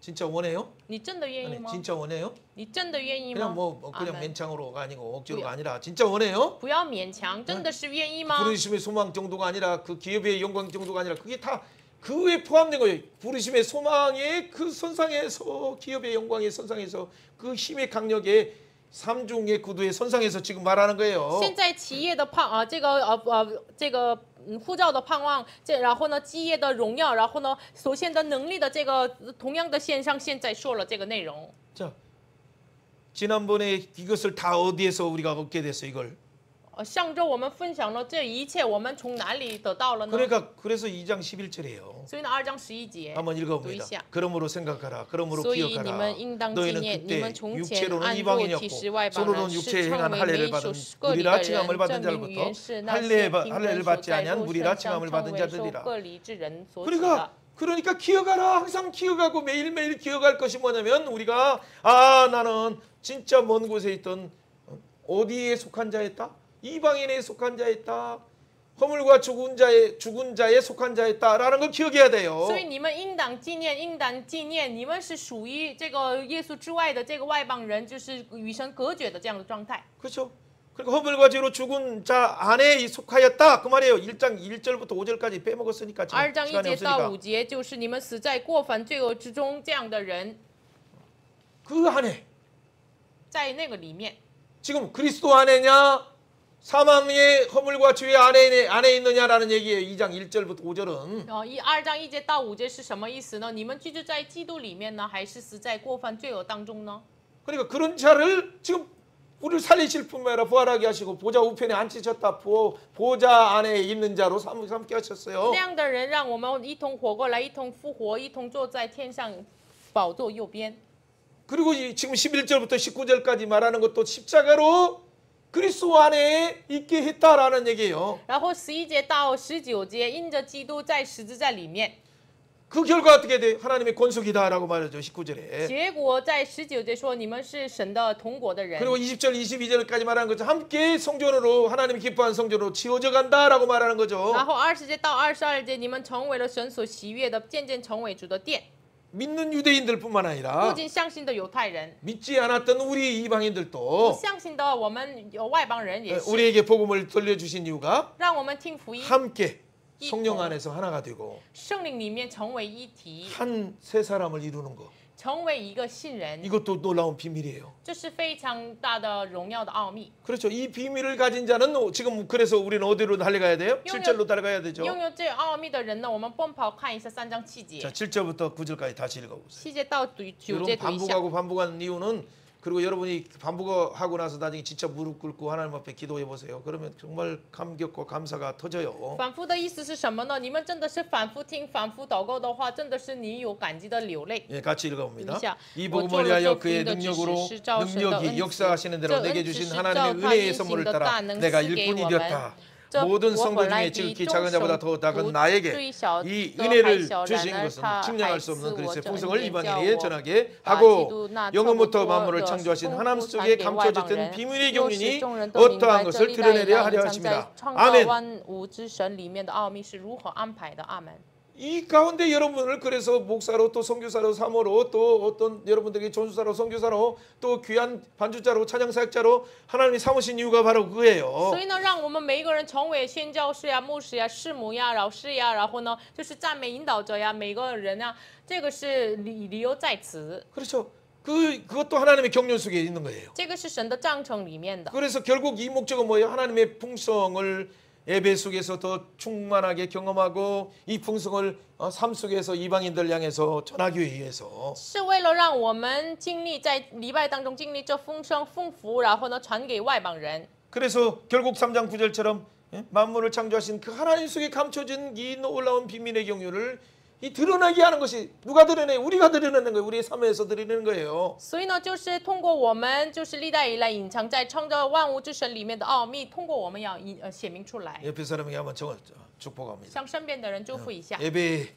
진짜 원해요? 你真的愿意 아니, 吗？ 진짜 원해요? 你真的愿意 그냥 吗？ 뭐 阿 그냥 门。 勉强으로가 아니고 억지로가 아니라 진짜 원해요? 不要勉强，真的是愿意吗？ 부르심의 소망 정도가 아니라 그 기업의 영광 정도가 아니라 그게 다 그에 포함된 거예요. 부르심의 소망의 그 선상에서 기업의 영광의 선상에서 그 힘의 강력의 삼중의 구두의 선상에서 지금 말하는 거예요. 现在企业的这个呼召的盼望，然后呢，基业的荣耀，然后呢，所献的能力的这个同样的线上，现在说了这个内容。 자, 지난번에 이것을 다 어디에서 우리가 얻게 됐어 이걸? 上周我们分享了这一切，我们从哪里得到了呢？ 그러니까 그래서 2장 11절이에요. 所以呢，2章11节 한번 读一 읽어봅니다. 下。 그러므로 생각하라. 그러므로 所以你 기억하라. 们应当纪 너희는 念，你 그때 们从前 육체로는 按肉体 이방인이었고 是外邦 손으로는 人，是 육체에 称 행한 为 할례를 没 받은 受割礼 무리라 的 칭함을 人， 받은 证明 자로부터 原是那些平 할례를 分所 받지 在 아니한 肉 무리라 身上 칭함을 称 받은 为受 자들이라. 割礼之人所起的。 그러니까 기억하라. 항상 기억하고 매일매일 기억할 것이 뭐냐면 우리가 나는 진짜 먼 곳에 있던 어디에 속한 자였다? 이방인에 속한 자였다. 허물과 죽은 자에 속한 자였다라는 걸 기억해야 돼요. 所以你们应当纪念，应当纪念，你们是属于这个耶稣之外的这个外邦人，就是与神隔绝的这样的状态。 그렇죠? 그러니까 허물과 죄로 죽은 자 안에 속하였다 그 말이에요. 1장 1절부터 5절까지 빼먹었으니까 지금 2章1 시간이 节到 없으니까 5节，就是你们死在过犯罪恶之中这样的人， 그 안에 在那个里面。 지금 그리스도 안에냐 사망의 허물과 죄 안에 있느냐라는 얘기예요. 2장 1절부터 5절은 2章1节到5节是什么意思呢？你们居住在基督里面呢，还是死在过犯罪恶当中呢？ 그러니까 그런 자를 지금 우리를 살리실 뿐만 아니라 부활하게 하시고 보좌 우편에 앉히셨다. 보좌 안에 있는 자로 삼게 하셨어요. 这样的人让我们一同活过来，一同复活，一同坐在天上宝座右边。 그리고 지금 11절부터 19절까지 말하는 것도 십자가로 그리스도 안에 있게 했다라는 얘기예요. 然后11节到19节，因着基督在十字架里面。 그 결과 어떻게 돼? 하나님의 권속이다라고 말하죠. 19절에. 结果在19节说，你们是神的同国的人。 그리고 20절, 22절까지 말하는 거죠. 함께 성전으로 하나님이 기뻐하는 성전으로 지어져 간다라고 말하는 거죠. 然后20节到22节，你们成为了神所喜悦的，渐渐成为主的殿。 믿는 유대인들뿐만 不 아니라 仅相信的犹太人， 믿지 않았던 우리 不 이방인들도 相信的我们有外邦人也是， 우리에게 복음을 돌려주신 이유가 让我们听福音， 함께 성령 안에서 하나가 되고 圣灵里面成为一体， 한 세 사람을 이루는 거. 成为一个信人， 이것도 놀라운 비밀이에요. 这是非常大的荣耀的奥秘。 그렇죠. 이 비밀을 가진 자는 지금 그래서 우리는 어디로 달려가야 돼요? 7절로 달려가야 되죠. 拥有这奥秘的人呢，我们奔跑看一下3章7节， 자, 7절부터 9절까지 다시 읽어보세요. 7节到9节 여러분 读一下。 반복하고 반복하는 이유는 그리고 여러분이 반복하고 나서 나중에 진짜 무릎 꿇고 하나님 앞에 기도해 보세요. 그러면 정말 감격과 감사가 터져요. 反复的意思是什么呢？你们真的是反复听、反复祷告的话，真的是你有感激的流泪。 예, 같이 읽어봅니다. 이자, 이 뭐 복음을 위하여 그의 저 능력으로 저 저 능력이 저 역사하시는 대로 저 내게 저 주신 저 하나님의 저 은혜의 저 선물을 저 따라 저 내가 저 일꾼이 저 되었다. 저 모든 저 성도 저 중에 저 지극히 저 작은 자보다 더 작은 나에게 이 은혜를 주신 것은 측량할 수 없는 그리스도의 풍성을 이방인에게 전하게 하고 영원부터 만물을 창조하신 하나님 속에 감춰졌던 비밀의 경륜이 어떠한 것을 드러내려 하려 하십니다. 아멘. 万物之神里面的奥秘是如何安排的？阿门。 이 가운데 여러분을 그래서 목사로 또 선교사로 사모로 또 어떤 여러분들에게 전수사로 선교사로 또 귀한 반주자로 찬양사역자로 하나님이 삼으신 이유가 바로 그거예요. 所以呢，让我们每一个人成为宣教士呀、牧师呀、师母呀、老师呀，然后呢，就是赞美引导者呀，每个人呀，这个是理由在此。 그렇죠. 그것도 하나님의 경륜 속에 있는 거예요. 这个是神的章程里面的。 그래서 결국 이 목적은 뭐예요? 하나님의 풍성을 예배 속에서 더 충만하게 경험하고 이 풍성을 삶 속에서 이방인들 향해서 전하기 위해서 是为了让我们经历在礼拜当中经历这丰盛丰富，然后呢传给外邦人。 그래서 결국 3장 9절처럼 만물을 창조하신 그 하나님 속에 감춰진 이 놀라운 비밀의 경륜을 이 드러나게 하는 것이 누가 드러내? 우리가 드러내는 거예요. 우리의 삶에서 드러내는 거예요. 所以呢，就是通过我们，就是历代以来隐藏在创造万物之神里面的奥秘，通过我们要显明出来。 옆에 사람에게 한번 축복합니다. 向身边的人祝福一下， 예배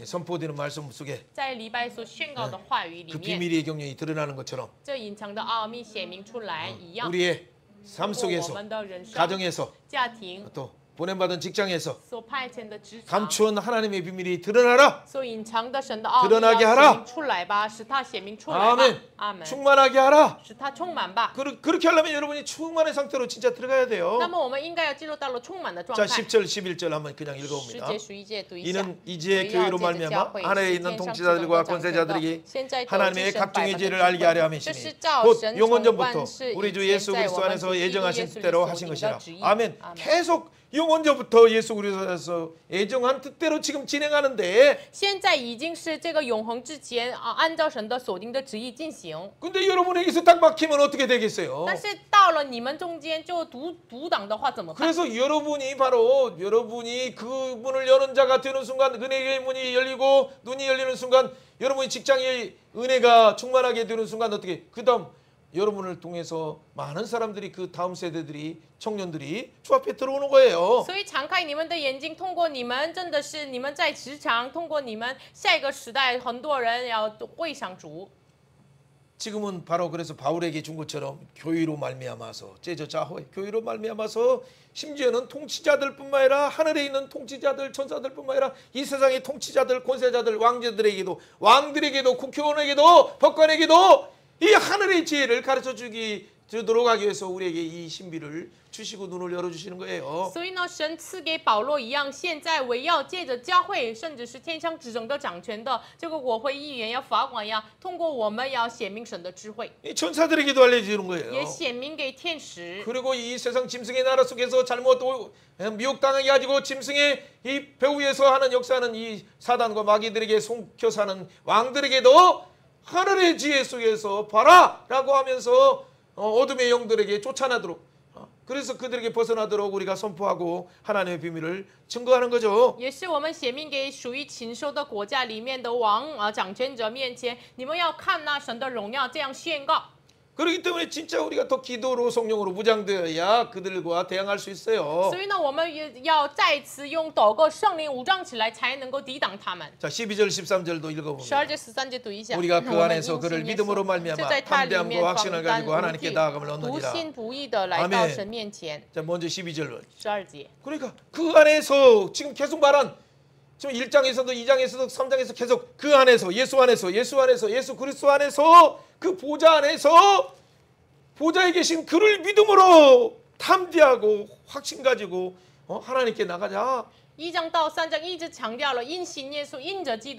선포되는 말씀 속에 在礼拜所宣告的话语里 그 面， 비밀의 경륜이 드러나는 것처럼 这隐藏的奥秘显明出来一样。 우리의 삶 通过我 속에서 们的人生、 가정에서 家庭 또 보냄받은 직장에서 所派遣的职场。 감추온 하나님의 비밀이 드러나라. 所隐藏的神的奥秘 드러나게 要 하라 显明出来吧，使它显明出来吧。 아멘. 阿门。 충만하게 하라. 使它充满吧。 그렇게 하려면 여러분이 충만의 상태로 진짜 들어가야 돼요. 那么我们应该要进入到了充满的状 자 态。 10절 11절 한번 그냥 十 읽어봅니다. 节、11节读一下。 이는 이제 교회로 말미암아 하늘에 있는 통치자들과 권세자들에게 现在 하나님의 神 각종의 百般的 죄를 智 알게 慧 하려 这是 함이시니 照 곧 神 영원 从 전부터 万世 우리 以 주 前 예수 在 그리스도 我们 안에서 主基督 예정하신 耶稣 뜻대로 里所 하신 定 것이라. 的旨意。 아멘. 阿门 계속 영원 전부터 예수 그리스도에서 예정한 뜻대로 지금 진행하는데 现在已经是这个永恒之前啊，按照神的所定的旨意进行。 근데 여러분에게서 딱 막히면 어떻게 되겠어요? 但是到了你们中间就独挡的话怎么办？ 그래서 여러분이 바로 여러분이 그 문을 여는 자가 되는 순간 은혜의 문이 열리고 눈이 열리는 순간 여러분이 직장의 은혜가 충만하게 되는 순간 어떻게 그다음 여러분을 통해서 많은 사람들이 그 다음 세대들이 청년들이 주 앞에 들어오는 거예요. 所以敞开你们的眼睛，通过你们，真的是你们在职场，通过你们，下一个时代很多人要会上主。 지금은 바로 그래서 바울에게 준 것처럼 교회로 말미암아서 제자자호에 교회로 말미암아서 심지어는 통치자들뿐만 아니라 하늘에 있는 통치자들 천사들뿐만 아니라 이 세상의 통치자들 권세자들 왕들에게도 국회의원에게도 법관에게도 이 하늘의 지혜를 가르쳐 주도록 하기 위해서 우리에게 이 신비를 주시고 눈을 열어주시는 거예요. 所以呢，神赐给保罗一样，现在为要借着教会，甚至是天上执政的掌权的这个国会议员呀、法官呀，通过我们要显明神的智慧， 이 천사들에게도 알려주는 거예요. 也显明给天使。 그리고 이 세상 짐승의 나라 속에서 잘못 미혹당하게 가지고 짐승의 이 배후에서 하는 역사하는 이 사단과 마귀들에게 속혀 사는 왕들에게도 하늘의 지혜 속에서 봐라라고 하면서 어둠의 영들에게 쫓아나도록 그래서 그들에게 벗어나도록 우리가 선포하고 하나님의 비밀을 증거하는 거죠. 也是我们显明给属于禽兽的国家里面的王掌权者面前，你们要看那神的荣耀，这样宣告。 그렇기 때문에 진짜 우리가 더 기도로 성령으로 무장되어야 그들과 대항할 수 있어요. 所以呢，我们也要再次用祷告圣灵武装起来，才能够抵挡他们。 자, 12절 13절도 12 읽어봅니다. 节、13节读一下。 우리가 그 我们 안에서 因 그를 信耶稣 믿음으로 말미암아 就在他里面 담대함과 확신을 放胆 가지고 하나님께 无 나아감을 不 얻느니라. 信不义的来到 아멘 神面前。 자, 먼저 12절. 12节。 그러니까 그 안에서 지금 계속 말한 지금 1장에서도 2장에서도 3장에서 계속 그 안에서 예수 그리스도 안에서 그 보좌 안에서 보좌에 계신 그를 믿음으로 담대하고 확신 가지고 하나님께 나가자. 1章到3章一直强调了因信耶稣，因着基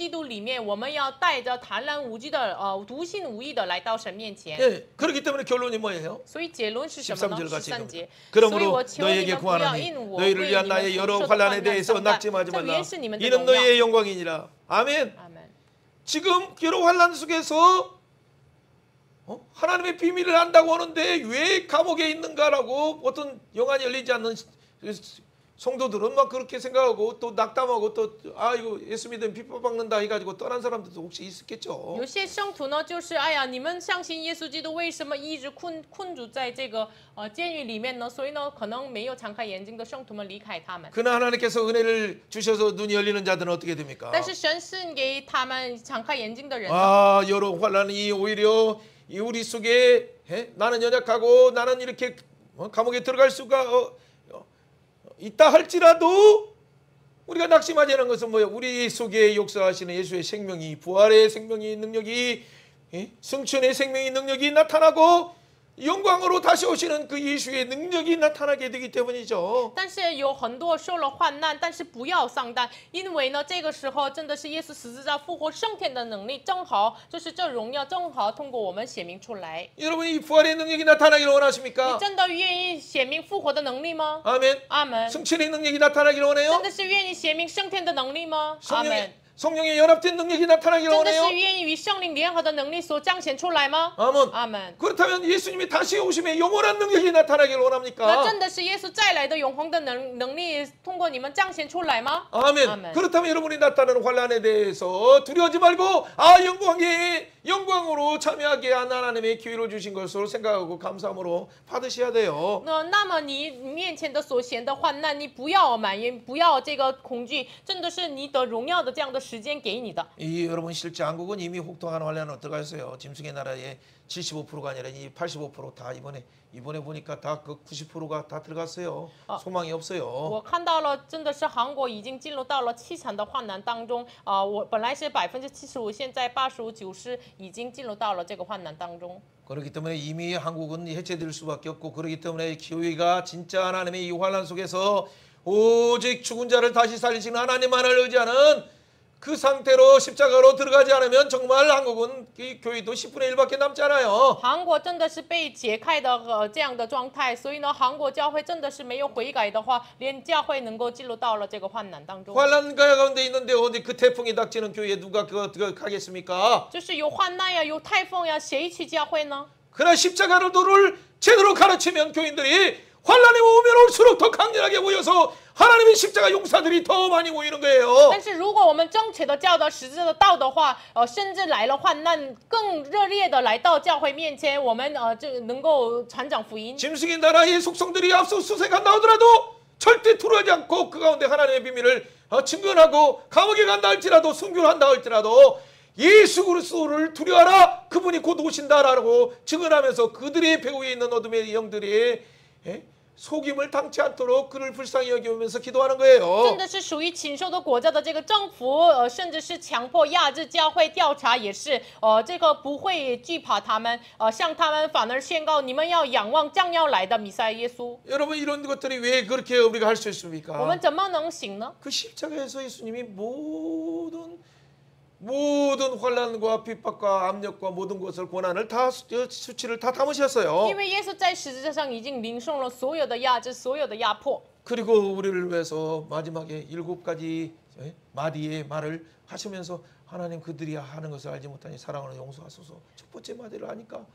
督里面，我们要带着坦然无惧的独信无疑的来到神面前。 예, 그렇기 때문에 결론이 뭐예요? 所以结论是什么呢？ 13절 같이 13节。 그러므로 所以我求你 너에게 们不要 구하노니 因我 너희를 为 위한 你 나의 们 여러 所受的 환란에 患难 대해서 伤担， 낙심하지 这 말라. 原是你们的 이는 荣耀。 너희의 영광이니라. 아멘. 阿门。 지금 여러 환란 속에서 하나님의 비밀을 안다고 하는데 왜 감옥에 있는가라고 어떤 영안이 열리지 않는 성도들은 막 그렇게 생각하고 또 낙담하고 또 이거 예수 믿으면 핍박받는다 해가지고 떠난 사람들도 혹시 있었겠죠. 有些圣徒呢，就是哎呀，你们相信耶稣基督，为什么一直困住在这个监狱里面呢？所以呢，可能没有敞开眼睛的圣徒们离开他们。 그러나 하나님께서 은혜를 주셔서 눈이 열리는 자들은 어떻게 됩니까? 但是神赐给他们敞开眼睛的人呢， 여러 환란이 오히려 이 우리 속에 나는 연약하고 나는 이렇게 감옥에 들어갈 수가 있다 할지라도 우리가 낙심하지 않은 것은 뭐예요? 우리 속에 역사하시는 예수의 생명이, 부활의 생명이, 능력이, 승천의 생명이, 능력이 나타나고 영광으로 다시 오시는 그 예수의 능력이 나타나게 되기 때문이죠. 但是有很多受了患难，但是不要丧胆，因为呢，这个时候真的是耶稣十字架复活升天的能力，正好就是这荣耀，正好通过我们显明出来。 여러분 이 부활의 능력이 나타나기를 你 원하십니까? 真的愿意显明复活的能力吗？ 아멘. 阿门。 승천의 능력이 나타나기를 真 원해요? 的是愿意显明升天的能力吗？阿门。 성령의 연합된 능력이 나타나기를 真的是 원해요? 愿意与圣灵联合的能力所彰显出来吗？ 아멘. 阿门。 그렇다면 예수님이 다시 오심에 영원한 능력이 나타나기를 那 원합니까? 真的是耶稣再来的永恒的能力通过你们彰显出来吗？ 아멘. 아멘. 그렇다면 여러분이 나타나는 환란에 대해서 두려워하지 말고 영광으로 참여하게 한 하나님의 기회를 주신 것으로 생각하고 감사함으로 받으셔야 돼요. 那么你面前的所显的患难，你不要埋怨，不要这个恐惧，真的是你得荣耀的这样的时间给你的。 여러분 실제 한국은 이미 혹독한 환란으로 들어갔어요. 짐승의 나라의 75%가 아니라 이 85%다 이번에 보니까 다 그 90%가 다 들어갔어요. 소망이 없어요. 我看到了，真的是韩国已经进入到了凄惨的患难当中我本来是75%，现在85%、90%已经进入到了这个患难当中。 그렇기 때문에 이미 한국은 해체될 수밖에 없고 그렇기 때문에 교회가 진짜 하나님의 이 환란 속에서 오직 죽은 자를 다시 살리시는 하나님만을 의지하는 그 상태로 십자가로 들어가지 않으면 정말 한국은 이 교회도 10분의 1밖에 남지 않아요. 韩国真的是被解开的这样的状态，所以呢，韩国教会真的是没有悔改的话，连教会能够进入到了这个患难当中。 환란 가운데 있는데 어디 그 태풍이 닥치는 교회에 누가 그거 가겠습니까? 就是有患难呀，有台风呀，谁去教会呢？ 그러나 십자가로를 제대로 가르치면 교인들이 환란이 오면 올수록 더 강렬하게 모여서 하나님의 십자가 용사들이 더 많이 모이는 거예요. 但是如果我们正确的教导十字的道的话，甚至来了患难，更热烈的来到教会面前，我们就能够传讲福音。 짐승의 나라의 속성들이 앞서 수색한다 하더라도 절대 투르하지 않고 그 가운데 하나님의 비밀을 증거하고 감옥에 간다 할지라도 순교한다 할지라도 예수 그리스도를 두려워하라 그분이 곧 오신다라고 증언하면서 그들의 배후에 있는 어둠의 영들이 속임을 당치 않도록 그를 불쌍히 여기면서 기도하는 거예요. 真的是属于禽兽的国家的这个政府，甚至是强迫压制教会调查，也是这个不会惧怕他们，向他们反而宣告你们要仰望将要来的弥赛亚耶稣。 여러분 이런 것들이 왜 그렇게 우리가 할 수 我 있습니까? 们怎么能行呢？ 그 십자가에서 예수님이 모든 환란과 핍박과 압력과 모든 것을 고난을 다 수치를 다 담으셨어요. 因为耶稣在十字架上已经领受了所有的压制，所有的压迫。 그리고 우리를 위해서 마지막에 7가지 마디의 말을 하시면서 하나님 그들이 하는 것을 알지 못하니 사랑으로 용서하소서. 첫 번째 마디를 하니까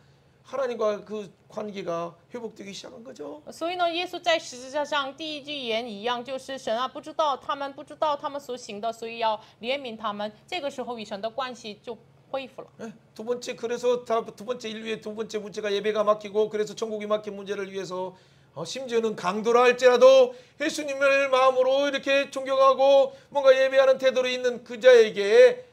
하나님과 그 관계가 회복되기 시작한 거죠. 所以呢，耶稣在十字架上第一句言一样，就是神啊，不知道他们所行的，所以要怜悯他们。这个时候与神的关系就恢复了。 두 번째 그래서 두 번째 인류의 두 번째 문제가 예배가 막히고 그래서 천국이 막힌 문제를 위해서 심지어는 강도라 할지라도 예수님을 마음으로 이렇게 존경하고 뭔가 예배하는 태도로 있는 그 자에게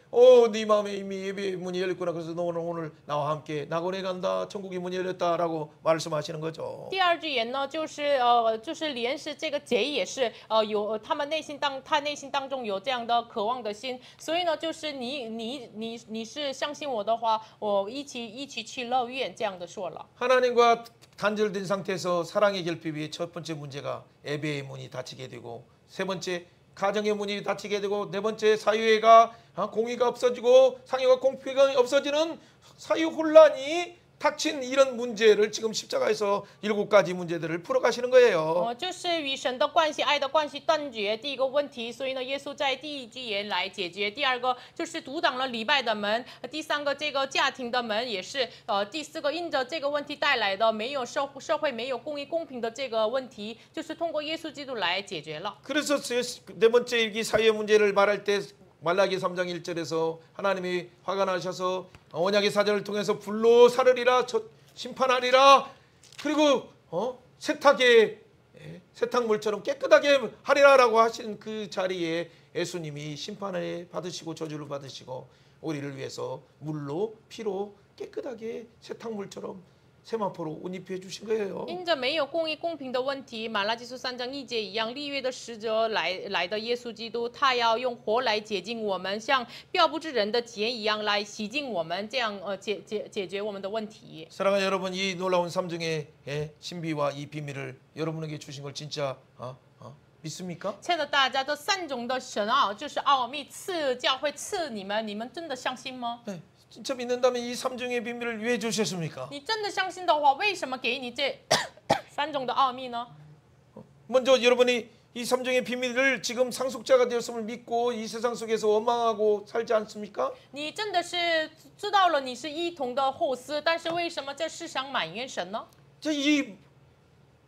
네 마음에 이미 예배 문이 열렸구나. 그래서 너는 오늘 나와 함께 낙원에 간다. 천국이 문이 열렸다라고 말씀하시는 거죠. 第二句言呢，就是连是这个贼也是有他内心当中有这样的渴望的心，所以呢，就是你是相信我的话，我一起去乐园这样的说了。 하나님과 단절된 상태에서 사랑의 결핍이 첫 번째 문제가 예배의 문이 닫히게 되고 세 번째 가정의 문이 닫히게 되고 네 번째 사회가 공의가 없어지고 상해와 공평이 없어지는 사회 혼란이 닥친 이런 문제를 지금 십자가에서 7가지 문제들을 풀어가시는 거예요. 就是与神的关系、爱的关系断绝第一个问题，所以呢，耶稣在第一句言来解决。第二个就是阻挡了礼拜的门，第三个这个家庭的门也是，第四个因着这个问题带来的没有社会没有公义公平的这个问题，就是通过耶稣基督来解决了。 그래서 네 번째 이 사회 문제를 말할 때 말라기 3장 1절에서 하나님이 화가 나셔서 언약의 사전을 통해서 불로 사르리라 심판하리라 그리고 세탁물처럼 깨끗하게 하리라라고 하신 그 자리에 예수님이 심판을 받으시고 저주를 받으시고 우리를 위해서 물로 피로 깨끗하게 세탁물처럼 세마포로 옷 입혀 주신 거예요. 因着没有公义公平的问题，马拉基书3章1节一样，立约的使者来的耶稣基督，他要用火来洁净我们，像标不知人的洁一样来洗净我们，这样解决我们的问题。 사랑하는 여러분, 이 놀라운 삼중의 신비와 이 비밀을 여러분에게 주신 걸 진짜 믿습니까? 亲爱的大家，这3种的神啊，就是奥秘赐教会赐你们，你们真的相信吗？ 네, 진짜 믿는다면 이 삼중의 비밀을 왜 주셨습니까? 你真的相信的话，为什么给你这3种的奥秘呢？ 먼저 여러분이 이 삼중의 비밀을 지금 상속자가 되었음을 믿고 이 세상 속에서 원망하고 살지 않습니까? 你真的是知道了你是一同的后嗣，但是为什么在世上埋怨神呢？ 이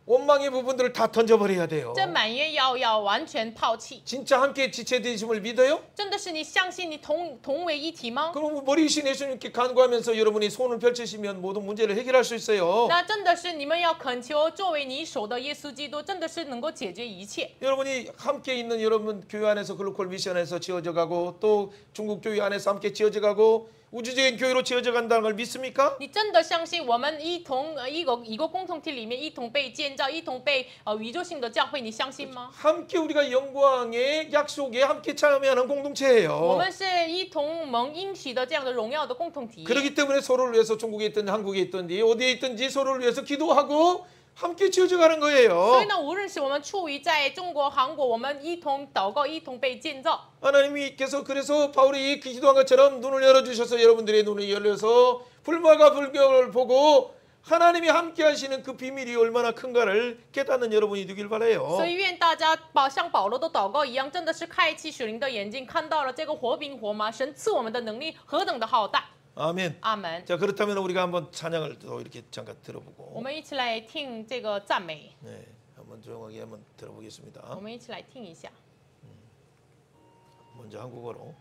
원망의 부분들을 다 던져버려야 돼요. 这埋怨要完全抛弃。 진짜 함께 지체되심을 믿어요? 真的是你相信你同为一体吗？ 그럼 머리이신 예수님께 간구하면서 여러분이 손을 펼치시면 모든 문제를 해결할 수 있어요. 那真的是你们要恳求作为你手的耶稣基督，真的是能够解决一切。 여러분이 함께 있는 여러분 교회 안에서 글로컬 미션에서 지어져 가고 또 중국 교회 안에서 함께 지어져 가고 우주적인 교회로 지어져 간다는 걸 믿습니까? 你真的相信我们一个共同体里面一同被建造，一同被宇宙性的教会，你相信吗？ 함께 우리가 영광의 약속에 함께 참여하는 我 공동체예요. 们是一同蒙应许的这样的荣耀的共同体。 그렇기 때문에 서로를 위해서 중국에 있든 한국에 있든지 어디에 있든지 서로를 위해서 기도하고 함께 지어져 가는 所以 거예요. 呢，无论是我们处于在中国、韩国，我们一同祷告，一同被建造。 하나님께서 그래서 바울이 기도한 것처럼 눈을 열어주셔서 여러분들의 눈이 열려서 불말과 불경을 보고 하나님이 함께 하시는 그 비밀이 얼마나 큰가를 깨닫는 여러분이 되길 바라요. 所以愿大家像保罗的祷告一样，真的是开启属灵的眼睛，看到了这个活饼活马，神赐我们的能力何等的浩大。 아멘. 阿门。 자, 그렇다면 우리가 한번 찬양을 또 이렇게 잠깐 我 들어보고 们一起来听这个赞美， 네, 한번 조용하게 한번 我 들어보겠습니다. 们一起来听一下。 먼저 한국어로.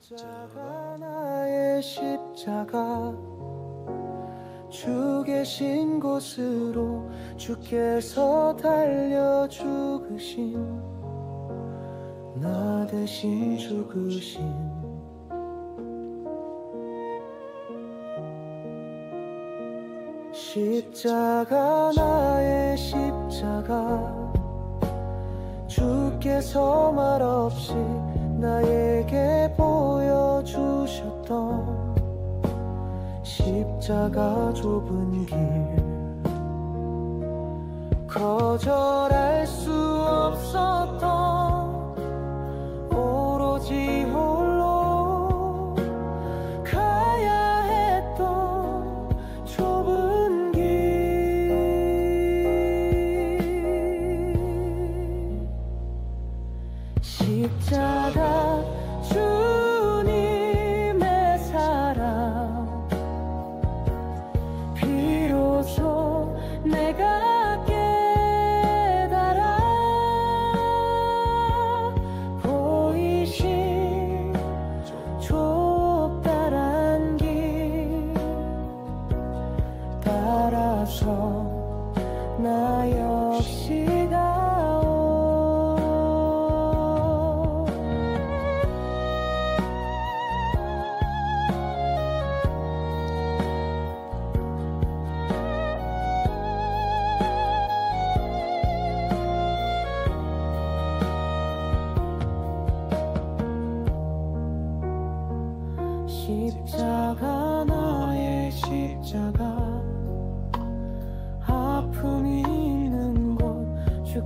십자가 나의 십자가 주 계신 곳으로 주께서 달려 죽으신 나 대신 죽으신 십자가 나의 십자가 주께서 말없이 나에게 보여주셨던 십자가 좁은 길 거절할 수 없었던 오로지 홀로 가야 했던 좁은 길 십자가 주님의 사랑 비로소 내가 깨달아 보이신 좁다란 길 따라서 나 역시 가오 십자가 나의 십자가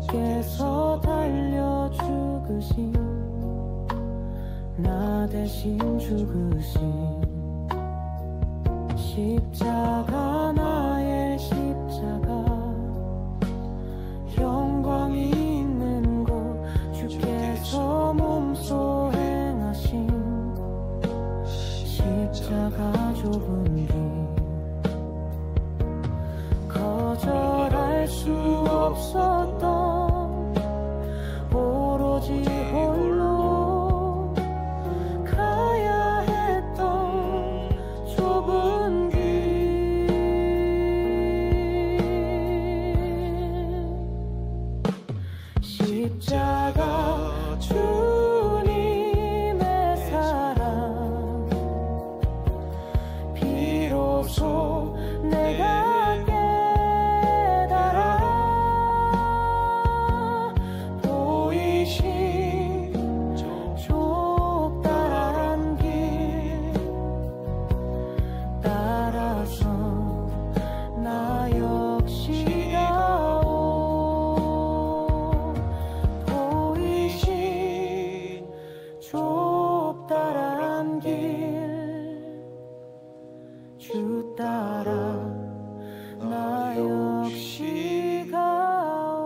주께서 달려 죽으신 나 대신 죽으신 십자가 나의 십자가 영광이 있는 곳 주께서 몸소 행하신 십자가 좁은 길 거절할 수 없었던 오로지 홀로 가야 했던 좁은 길 십자가 주님의 사랑 비로소 내가 주 따라 나 역시 가오.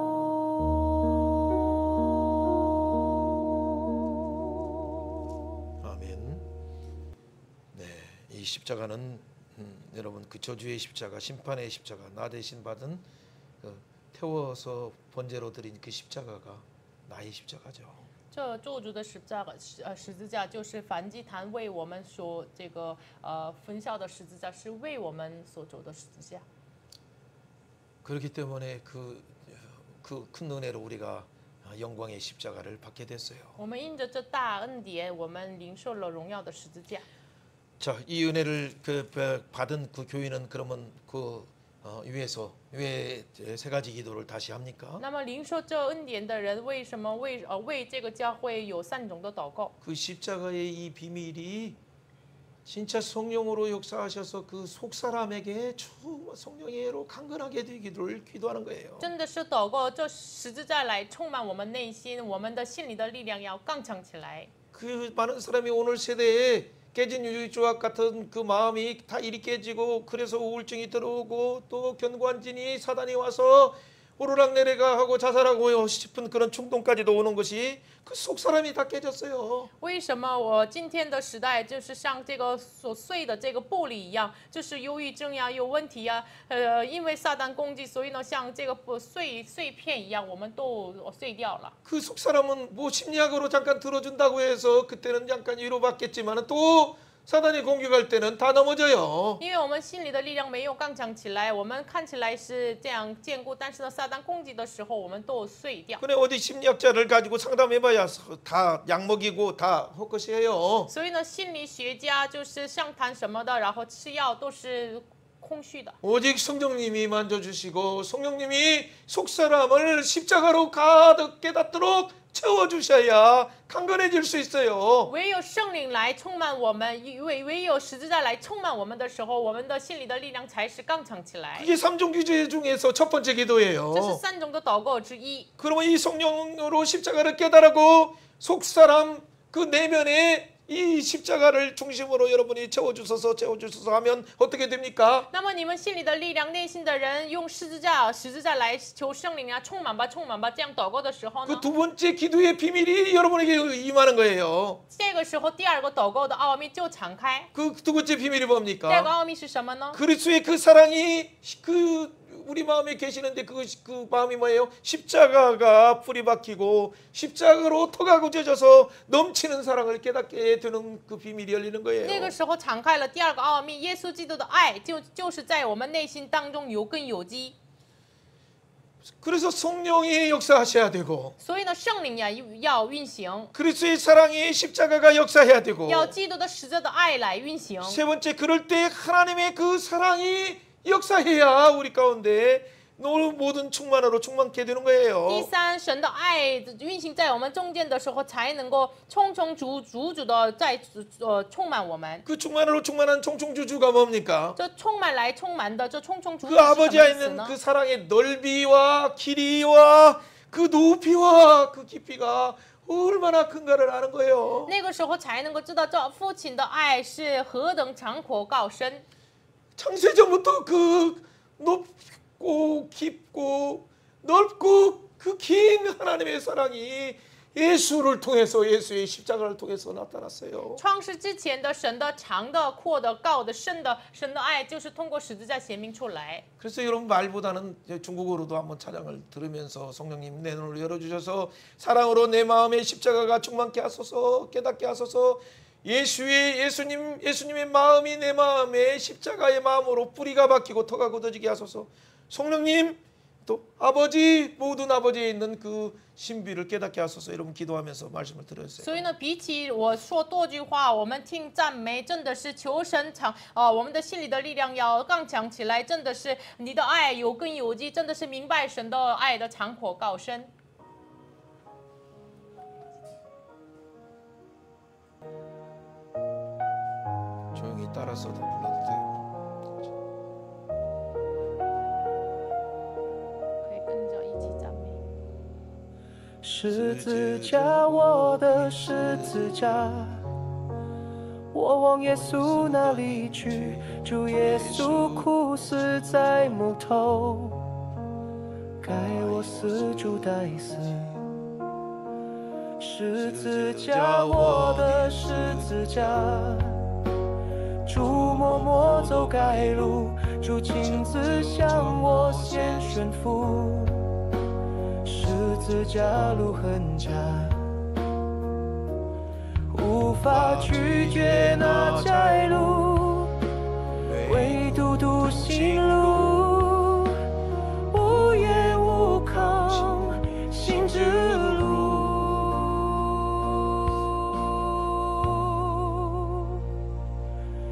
아멘. 네, 이 십자가는 여러분 그 저주의 십자가, 심판의 십자가, 나 대신 받은 태워서 번제로 드린 그 십자가가 나의 십자가죠. 这咒诅的十字架就是梵祭坛为我们所焚烧的十字架，是为我们所走的十字架。 그렇기 때문에 그 큰 은혜로 우리가 영광의 십자가를 받게 됐어요. 我们因着这大恩典，我们领受了荣耀的十字架。 자, 이 은혜를 받은 그 교인은 그러면 위에서 왜 세 가지 기도를 다시 합니까? 那么领受这恩典的人，为什么为这个教会有3种的祷告？ 그 십자가의 이 비밀이 진짜 성령으로 역사하셔서 그 속사람에게 성령의로 강건하게 되기를 기도하는 거예요. 真的是祷告这十字架来充满我们内心，我们的心里的力量要刚强起来。 그 많은 사람이 오늘 세대에 깨진 유유조약 같은 그 마음이 다 이리 깨지고 그래서 우울증이 들어오고 또 견고한진이 사단이 와서 오르락내리락 하고 자살하고 싶은 그런 충동까지도 오는 것이 그 속사람이 다 깨졌어요. 为什么我今天的时代就是像这个所碎的这个玻璃一样，就是忧郁症呀、有问题呀，因为撒旦攻击，所以呢，像这个碎片一样，我们都碎掉了。 그 속사람은 뭐 심리학으로 잠깐 들어준다고 해서 그때는 잠깐 위로받겠지만 또 사단이 공격할 때는 다 넘어져요. 因为我们心里的力量没有刚强起来，我们看起来是这样坚固，但是呢，撒旦攻击的时候，我们都碎掉。 근데 어디 심리학자를 가지고 상담해봐야 다 약 먹이고 다 헛것이에요. 所以呢，心理学家就是相谈什么的，然后吃药都是空虚的。 오직 성령님이 만져주시고 성령님이 속사람을 십자가로 가득 깨닫도록 채워주셔야 강건해질 수 있어요. 唯有圣灵来充满我们，唯有十字架来充满我们的时候，我们的心里的力量才是刚强起来。 그게 3종 기도 중에서 첫 번째 这是 기도예요. 3种的祷告之一。 그러면 이 성령으로 십자가를 깨달고 속사람 그 내면에 이 십자가를 중심으로 여러분이 채워주셔서 하면 어떻게 됩니까? 那么你们心里的力量，内心的人用十字架来求圣灵啊，充满吧，充满吧。这样祷告的时候呢， 그 두 번째 기도의 비밀이 여러분에게 임하는 거예요. 这个时候第二个祷告的奥秘就敞开。 그 두 번째 비밀이 第二个 뭡니까? 奥秘是什么呢？ 그리스도의 그 사랑이 그 우리 마음에 계시는데 그 마음이 뭐예요? 십자가가 뿌리 박히고 십자가로 터가 굳어져서 넘치는 사랑을 깨닫게 되는 그 비밀이 열리는 那个 거예요. 时候敞开了第二个奥秘，耶稣基督的爱就是在我们内心当中有根有基。 그래서 성령이 역사하셔야 되고 所以呢，圣灵呀要运行， 그리스도의 사랑이 십자가가 역사해야 되고 要基督的十字的爱来运行。 세 번째 그럴 때 하나님의 그 사랑이 역사해야 우리 가운데 모든 충만으로 충만케 되는 第 거예요. 三，神的爱运行在我们中间的时候，才能够充足的在充满我们。 그 충만으로 충만한 총총주주가 뭡니까? 这充满的，这充足 그 是什么 아버지와 意思 있는 呢？ 그 사랑의 넓이와 길이와 그 높이와 그 깊이가 얼마나 큰가를 아는 거예요. 那个时候才能够知道这父亲的爱是何等长阔高深。 창세전부터 그 높고 깊고 넓고 그 긴 하나님의 사랑이 예수를 통해서 예수의 십자가를 통해서 나타났어요. 创世之前的神的长的、阔的、高的、深的神的爱，就是通过十字架显明出来。 그래서 여러분 말보다는 중국어로도 한번 찬양을 들으면서 성령님 내 눈을 열어주셔서 사랑으로 내 마음에 십자가가 충만케 하소서 깨닫게 하소서 예수님의 마음이 내 마음에 십자가의 마음으로 뿌리가 박히고 터가 굳어지게 하소서. 성령님 또 아버지 모든 아버지에 있는 그 신비를 깨닫게 하소서. 여러분 기도하면서 말씀을 드렸어요. 所以呢，比起我说多句话，我们听赞美，真的是求神我们的心里的力量要刚强起来，真的是你的爱有根有基，真的是明白神的爱的长阔高深。 조용히 따라서도 불러도 돼요. 可以跟着一起赞美。十字架，我的十字架，我往耶稣那里去。主耶稣哭死在木头，该我死主代死。十字架，我的十字架，主默默走该路，主亲自向我显悬浮。十字架路很窄，无法拒绝那窄路，唯独独行路，无烟无抗行之路。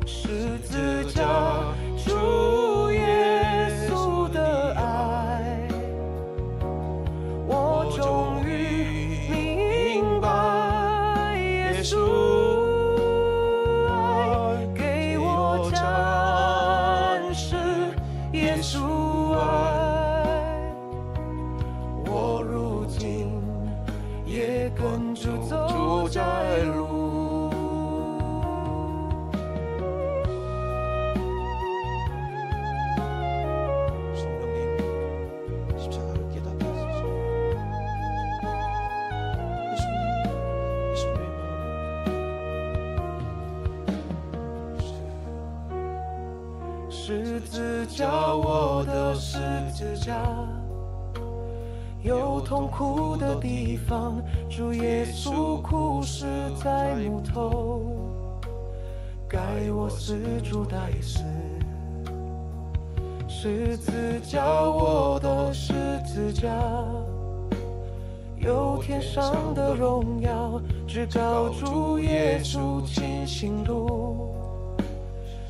十字架，主耶稣的爱，我终于明白，耶稣爱给我展示，耶稣爱，我如今也跟主走窄路。 성령님 십자가를 깨닫게 하소서. 예수님의 마음. 十字架，我的十字架，有痛苦的地方，主耶稣哭死在木头，该我死主代死。十字架，我的十字架，有天上的荣耀，至高主耶稣亲行路。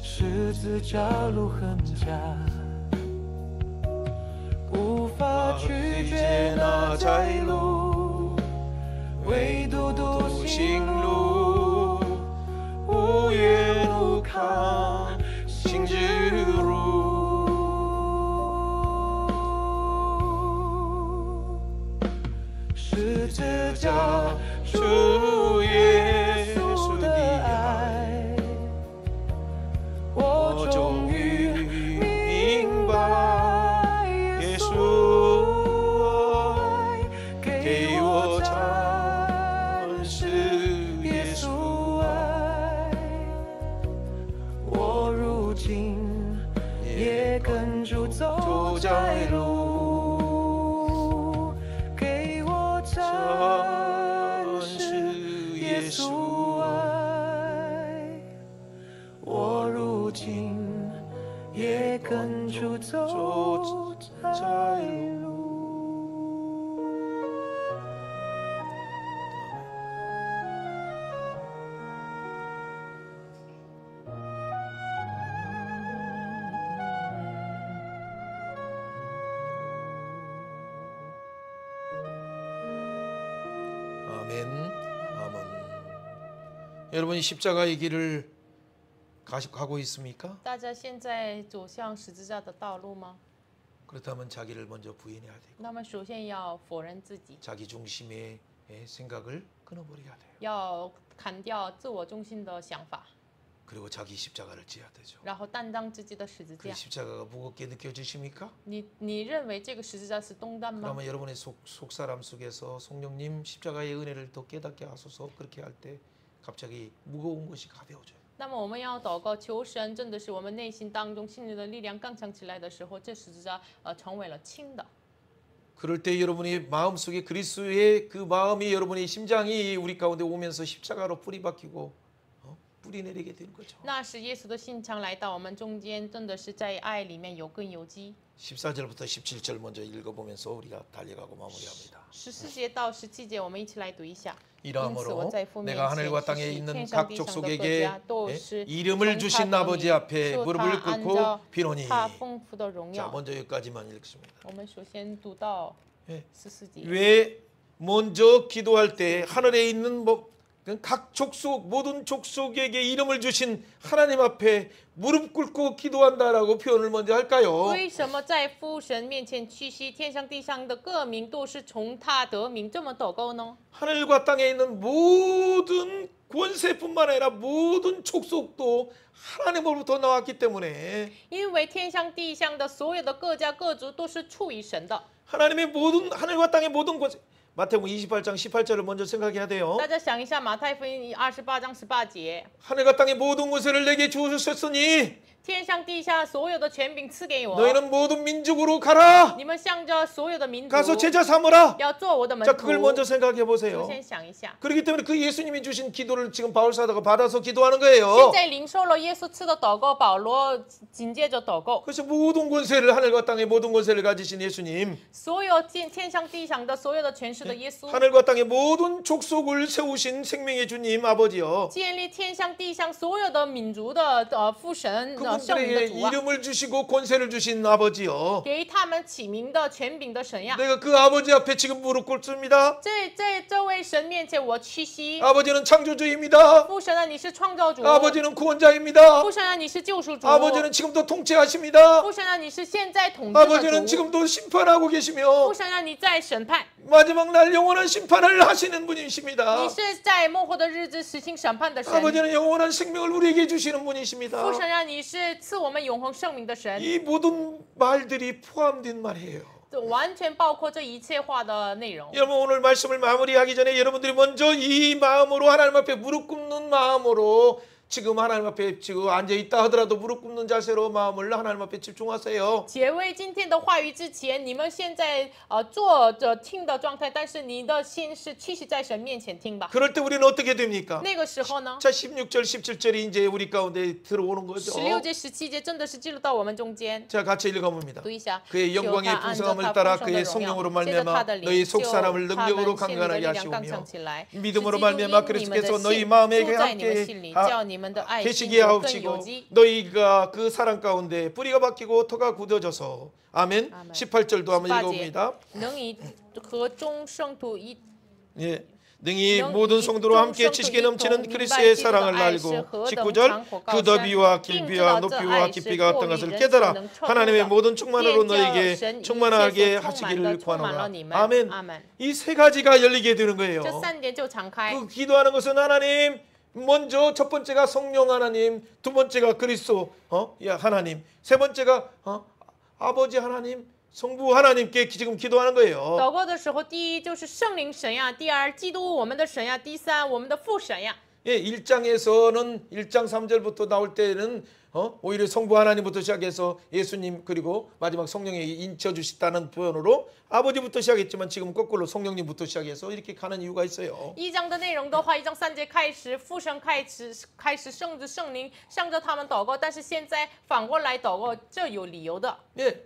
十字架路很窄，无法拒绝那窄路，唯独独行路，无烟无抗行之路。十字架，主耶稣的爱。 我终于明白，耶稣爱给我展示，耶稣爱，我如今也跟主走窄路，给我展示，耶稣爱。 我如今也跟主走窄路。 아멘. 아멘. 여러분이 십자가의 길을 가고 있습니까? 大家现在走向十字架的道路吗？ 그렇다면 자기를 먼저 부인해야 되고 那么首先要否认自己， 자기 중심의 생각을 끊어버려야 돼요. 要砍掉自我中心的想法， 그리고 자기 십자가를 지어야 되죠. 然后担当自己的十字 그 架。 십자가가 무겁게 느껴지십니까? 你认为这个十字架是重担吗？ 그러면 여러분의 속사람 속에서 성령님 십자가의 은혜를 더 깨닫게 하소서 그렇게 할 때 갑자기 무거운 것이 가벼워져요. 那么我们要祷告，求神真的是我们内心当中信任的力量刚强起来的时候，这十字架成为了轻的。 그럴 때 여러분의 마음속에 그리스도의 그 마음이 여러분의 심장이 우리 가운데 오면서 십자가로 뿌리 박히고 뿌리 내리게 되는 거죠. 那是耶稣的心肠来到我们中间，真的是在爱里面有根有基。 14절부터 17절 먼저 읽어보면서 우리가 달려가고 마무리합니다. 14节到17节，我们一起来读一下。 이러므로 因此我在父面 내가 前 하늘과 实 땅에 行 있는 天上 각 地上的 족속에게 各家都是 이름을 从 주신 他得 아버지 名 앞에 受 무릎을 他按 꿇고 照 비노니. 他丰富的荣 자 耀。 먼저 여기까지만 읽습니다. 我们首先读到 예. 14节。 왜 먼저 기도할 때 하늘에 있는 각 족속 모든 족속에게 이름을 주신 하나님 앞에 무릎 꿇고 기도한다라고 표현을 먼저 할까요? 为什么在父神面前屈膝，天上地上的各民都是从他得名这么祷告呢？ 하늘과 땅에 있는 모든 권세뿐만 아니라 모든 족속도 하나님으로부터 나왔기 때문에 因为天上地上的所有的各家各族都是出于神的。 하나님의 모든 하늘과 땅의 모든 권세 마태복음 28장 18절을 먼저 생각해야 돼요. 大家想一下马太福音28章18节， 하늘과 땅의 모든 권세를 내게 주셨으니 天上地下所有的权柄赐给我， 너희는 모든 민족으로 가라. 你们向着所有的民族 가서 제자 삼으라. 要做我的门 자 徒。 그걸 먼저 생각해 首 보세요. 先想一下， 그렇기 때문에 그 예수님이 주신 기도를 지금 바울 사도가 받아서 기도하는 现 거예요. 在领受了耶稣赐的祷告，保罗紧接着祷告， 그래서 모든 권세를 하늘과 땅의 모든 권세를 가지신 예수님, 所有天上地上的所有的权势的耶稣， 하늘과 땅의 모든 족속을 세우신 생명의 주님 아버지요. 建立天上地上所有的民族的父神圣灵的 그분들에게 主啊， 이름을 주시고 권세를 주신 아버지요. 给他们起名的权柄的神呀。 내가 그 아버지 앞에 지금 무릎 꿇습니다. 这位神面前我屈膝， 아버지는 창조주입니다. 父神啊，你是创造主， 아버지는 구원자입니다. 父神啊，你是救赎主， 아버지는 지금도 통치하십니다. 父神啊，你是现在统治的 아버지는 主， 지금도 심판하고 계시며 父神啊，你在审判， 마지막 날 영원한 심판을 하시는 분이십니다. 你是在末后的日子实行审判的神。 아버지는 영원한 생명을 우리에게 주시는 분이십니다. 父神啊，你是赐我们永恒生命的神， 이 모든 말들이 포함된 말이에요. 这完全包括这一切话的内容。 여러분 오늘 말씀을 마무리하기 전에 여러분들이 먼저 이 마음으로 하나님 앞에 무릎 꿇는 마음으로 지금 하나님 앞에 지금 앉아 있다 하더라도 무릎 꿇는 자세로 마음을 하나님 앞에 집중하세요. 结尾今天的话语之前，你们现在坐着听的状态，但是你的心是屈膝在神面前听吧。 그럴 때 우리는 어떻게 됩니까? 那个时候呢， 자 16절 17절이 이제 우리 가운데 들어오는 거죠. 16节、17节真的是进入到我们中间。 자 같이 읽어봅니다. 读一下， 그의 영광의 풍성함을 따라 그의 성령으로 말미암아 너희 속사람을 능력으로 강건하게 하시오며 믿음으로 말미암아 그리스도께서 너희 마음에 함께 계시게 하옵시고 너희가 그 사랑 가운데 뿌리가 박히고 터가 굳어져서 아멘. 18절도 한번 읽어봅니다. 能以和众圣徒一 예. 능히 모든 성도로 함께 지식에 넘치는 그리스도의 사랑을 알고 19절 그 더비와 길비와 높이와 깊이가 어떤 것을 깨달아 하나님의 모든 충만으로 너에게 충만하게 하시기를 구하노라. 아멘. 이 세 가지가 열리게 되는 거예요. 这3点就敞开。 그 기도하는 것은 하나님 먼저 첫 번째가 성령 하나님, 두 번째가 그리스도 하나님, 세 번째가 아버지 하나님, 성부 하나님께 지금 기도하는 거예요. 祷告的时候，第一就是圣灵神呀，第二基督我们的神呀，第三我们的父神呀。 예, 1장에서는 1장 3절부터 나올 때는 오히려 성부 하나님부터 시작해서 예수님 그리고 마지막 성령에게 인쳐주시다는 표현으로 아버지부터 시작했지만 지금 거꾸로 성령님부터 시작해서 이렇게 가는 이유가 있어요. 1章的内容的话，1章3节开始，父神开始圣子圣灵向着他们祷告，但是现在反过来祷告，这有理由的。 예,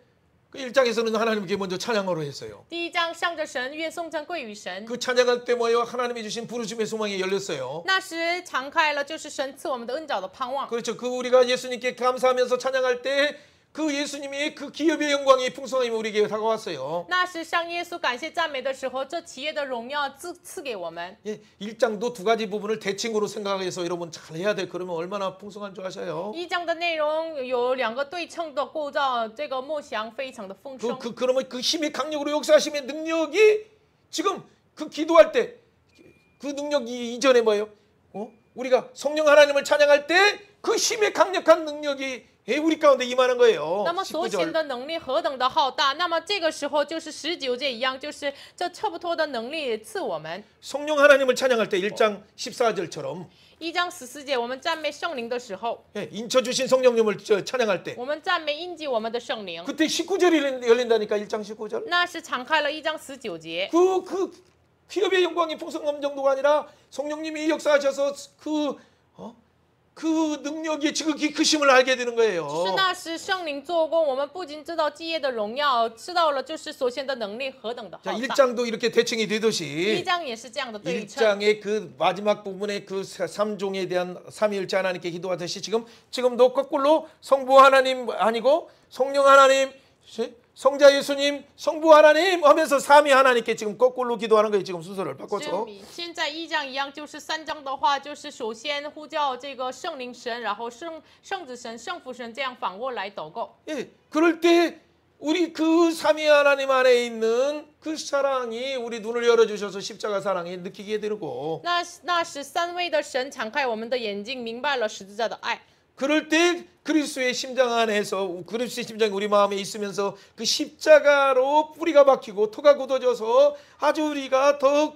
그 1장에서는 하나님께 먼저 찬양으로 했어요. 第1章向着神，愿颂赞归于神。 그 찬양할 때 뭐예요? 하나님이 주신 부르심의 소망이 열렸어요. 那时敞开了，就是神赐我们的恩召的盼望。 그렇죠. 그 우리가 예수님께 감사하면서 찬양할 때 그 예수님의 그 기업의 영광이 풍성함이 우리에게 다가왔어요. 那是向耶稣感谢赞美的时候，这企业的荣耀赐给我们。 예, 1장도 두 가지 부분을 대칭으로 생각해서 여러분 잘 해야 돼. 그러면 얼마나 풍성한 줄 아셔요? 一章的内容有两个对称的构造，这个默想非常的丰盛。 그러면 그 힘의 강력으로 역사하심의 능력이 지금 그 기도할 때 그 능력이 이전에 뭐예요? 우리가 성령 하나님을 찬양할 때 그 힘의 강력한 능력이 우리 가운데 임하는 거예요. 那么所显 19절. 的能力何等的浩大，那么这个时候就是19节一样，就是这差不多的能力赐我们。 성령 하나님을 찬양할 때 1장 14절처럼 1章14节，我们赞美圣灵的时候， 인쳐 주신 성령님을 찬양할 때 我们赞美印记我们的圣灵， 그때 19절이 열린다니까 1장 19절. 那是敞开了1章19节。 그 기업의 영광이 풍성함 정도가 아니라 성령님이 역사하셔서 그 능력이 지극히 크심을 알게 되는 是 거예요. 那是圣灵做工，我们不仅知道基业的荣耀，知道了就是所显的能力何等的 자, 浩大。 1장도 이렇게 대칭이 1 되듯이 章也是这样的对称。 1장의 그 마지막 부분에 그 삼종에 대한 삼위일체 하나님께 기도하듯이 지금도 거꾸로 성부 하나님 아니고 성령 하나님, 성자 예수님, 성부 하나님 하면서 삼위 하나님께 지금 거꾸로 기도하는 거예요. 지금 순서를 바꿔서. 现在1章一样，就是3章的话，就是首先呼叫这个圣灵神，然后圣子神、圣父神，这样反过来祷告。 예, 그럴 때 우리 그 삼위 하나님 안에 있는 그 사랑이 우리 눈을 열어주셔서 십자가 사랑이 느끼게 되고 那是3位的神敞开我们的眼睛，明白了十字架的爱。 그럴 때 그리스도의 심장 안에서 그리스도의 심장이 우리 마음에 있으면서 그 십자가로 뿌리가 박히고 터가 굳어져서 아주 우리가 더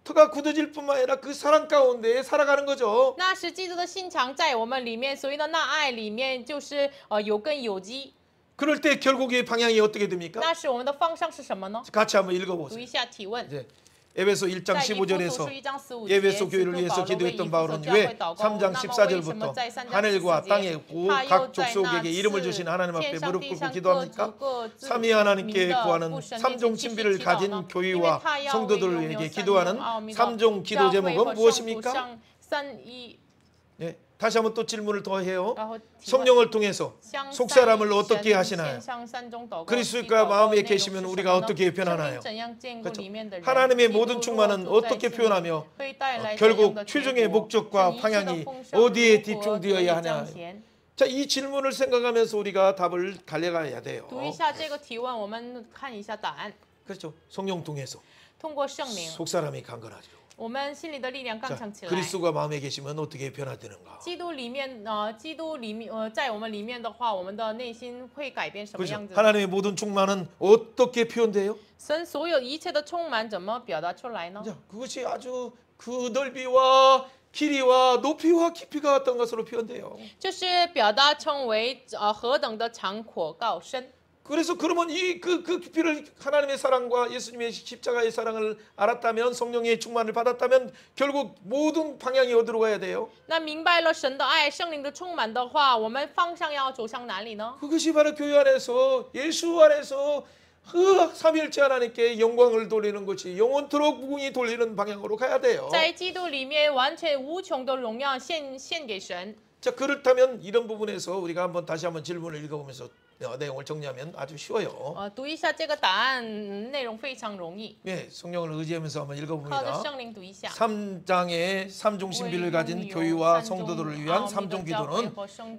터가 굳어질 뿐만 아니라 그 사랑 가운데 살아가는 거죠. 那是基督的心肠在我们里面，所以呢，那爱里面就是有根有基。 그럴 때 결국의 방향이 어떻게 됩니까? 那是我们的方向是什么呢？ 같이 한번 读 읽어보세요. 一下提问。 이제 에베소 1장 在以弗所书 15절에서 1章15 예배소 节， 교회를 使徒 위해서 保罗为以 기도했던 弗所 바울은 教会 왜 祷告。 3장 那么为什么 14절부터 在3章 하늘과 14 땅의 节，他又 각 在 족속에게 那 이름을 주신 하나님 天 앞에 上 무릎 地 꿇고 上各 기도합니까? 族各自 삼위 하나님께 名的 구하는 父神面 삼종 前 신비를 祈祷 가진 呢？因为 교회와 他要为拥有 성도들에게 三 기도하는 种奥秘的 삼종 기도 教会 제목은 和圣徒 무엇입니까? 三一， 예, 다시 한번 또 질문을 더 해요. 然后提问 성령을 통해서 向 속사람을 三一 어떻게 神 하시나요? 献上三种祷告 그리스도가 祈祷 마음에 内容 계시면 是 우리가 什么呢？ 어떻게 변하나요? 圣灵怎样见过 그렇죠. 里面的人？ 하나님의 基督 모든 若 충만은 住在 어떻게 其中 표현하며 会带来怎样 결국 的结 최종의 果？ 목적과 这一切的 방향이 丰盛 어디에 如何得以 집중되어야 하냐? 彰显？ 자, 이 질문을 생각하면서 우리가 답을 달려가야 돼요. 读一下这个提问，我们看一下答案。 그렇죠. 성령 통해서 通过圣灵， 속사람이 강건하죠. 我们心里的力量刚 자, 强起来。 그리스도가 마음에 계시면 어떻게 변화되는가? 基督里面，在我们里面的话，我们的内心会改变什么 그렇죠. 样子？ 하나님의 모든 충만은 어떻게 표현돼요? 神所有一切的充满怎么表达出来呢？ 자, 그것이 아주 그 넓이와 길이와 높이와 깊이가 어떤 것으로 표현돼요. 就是表达成为何等的长阔高深。 그래서 그러면 그 깊이를 하나님의 사랑과 예수님의 십자가의 사랑을 알았다면 성령의 충만을 받았다면 결국 모든 방향이 어디로 가야 돼요? 那明白了神的爱、圣灵的充满的话，我们方向要走向哪里呢？ 그것이 바로 교회 안에서 예수 안에서 그 삼위일체 하나님께 영광을 돌리는 것이 영원토록 무궁히 돌리는 방향으로 가야 돼요. 在基督里面完全无穷的荣耀献给神。 자, 그렇다면 이런 부분에서 우리가 한번 다시 한번 질문을 읽어보면서 내용을 정리하면 아주 쉬워요. 读一下这个答案，内容非常容易。 네, 성령을 의지하면서 한번 靠着 읽어봅니다. 圣灵读一下。 3장의 삼종 신비를 가진 교회와 성도들을 위한 삼종 기도는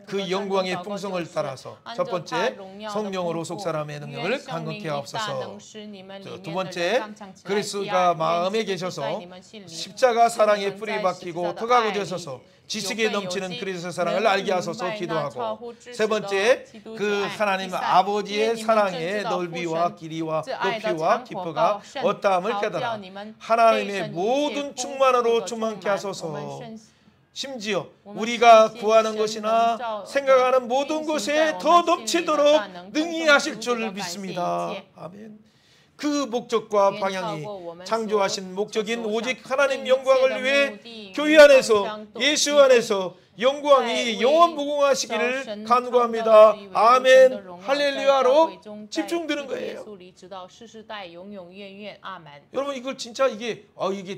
그 영광의 풍성을 따라서 첫 번째 성령으로 속사람의 능력을 강건케 하옵소서. 두 번째 그리스도가 마음에 계셔서 십자가 사랑에 뿌리 박히고 터가 굳어져서 지식에 넘치는 그리스도 사랑을 알게 하소서 기도하고 세 번째 그 하나님 아버지의 사랑의 넓이와 길이와 높이와 깊이가 어떠함을 깨달아 하나님의 모든 충만으로 충만케 하소서. 심지어 우리가 구하는 것이나 생각하는 모든 것에 더 넘치도록 능히 하실 줄 믿습니다. 아멘. 그 목적과 방향이 창조하신 목적인 오직 하나님 영광을 위해 교회 안에서 예수 안에서 영광이 영원 무궁하시기를 간구합니다. 아멘. 할렐루야로 집중되는 거예요. 여러분 이걸 진짜 이게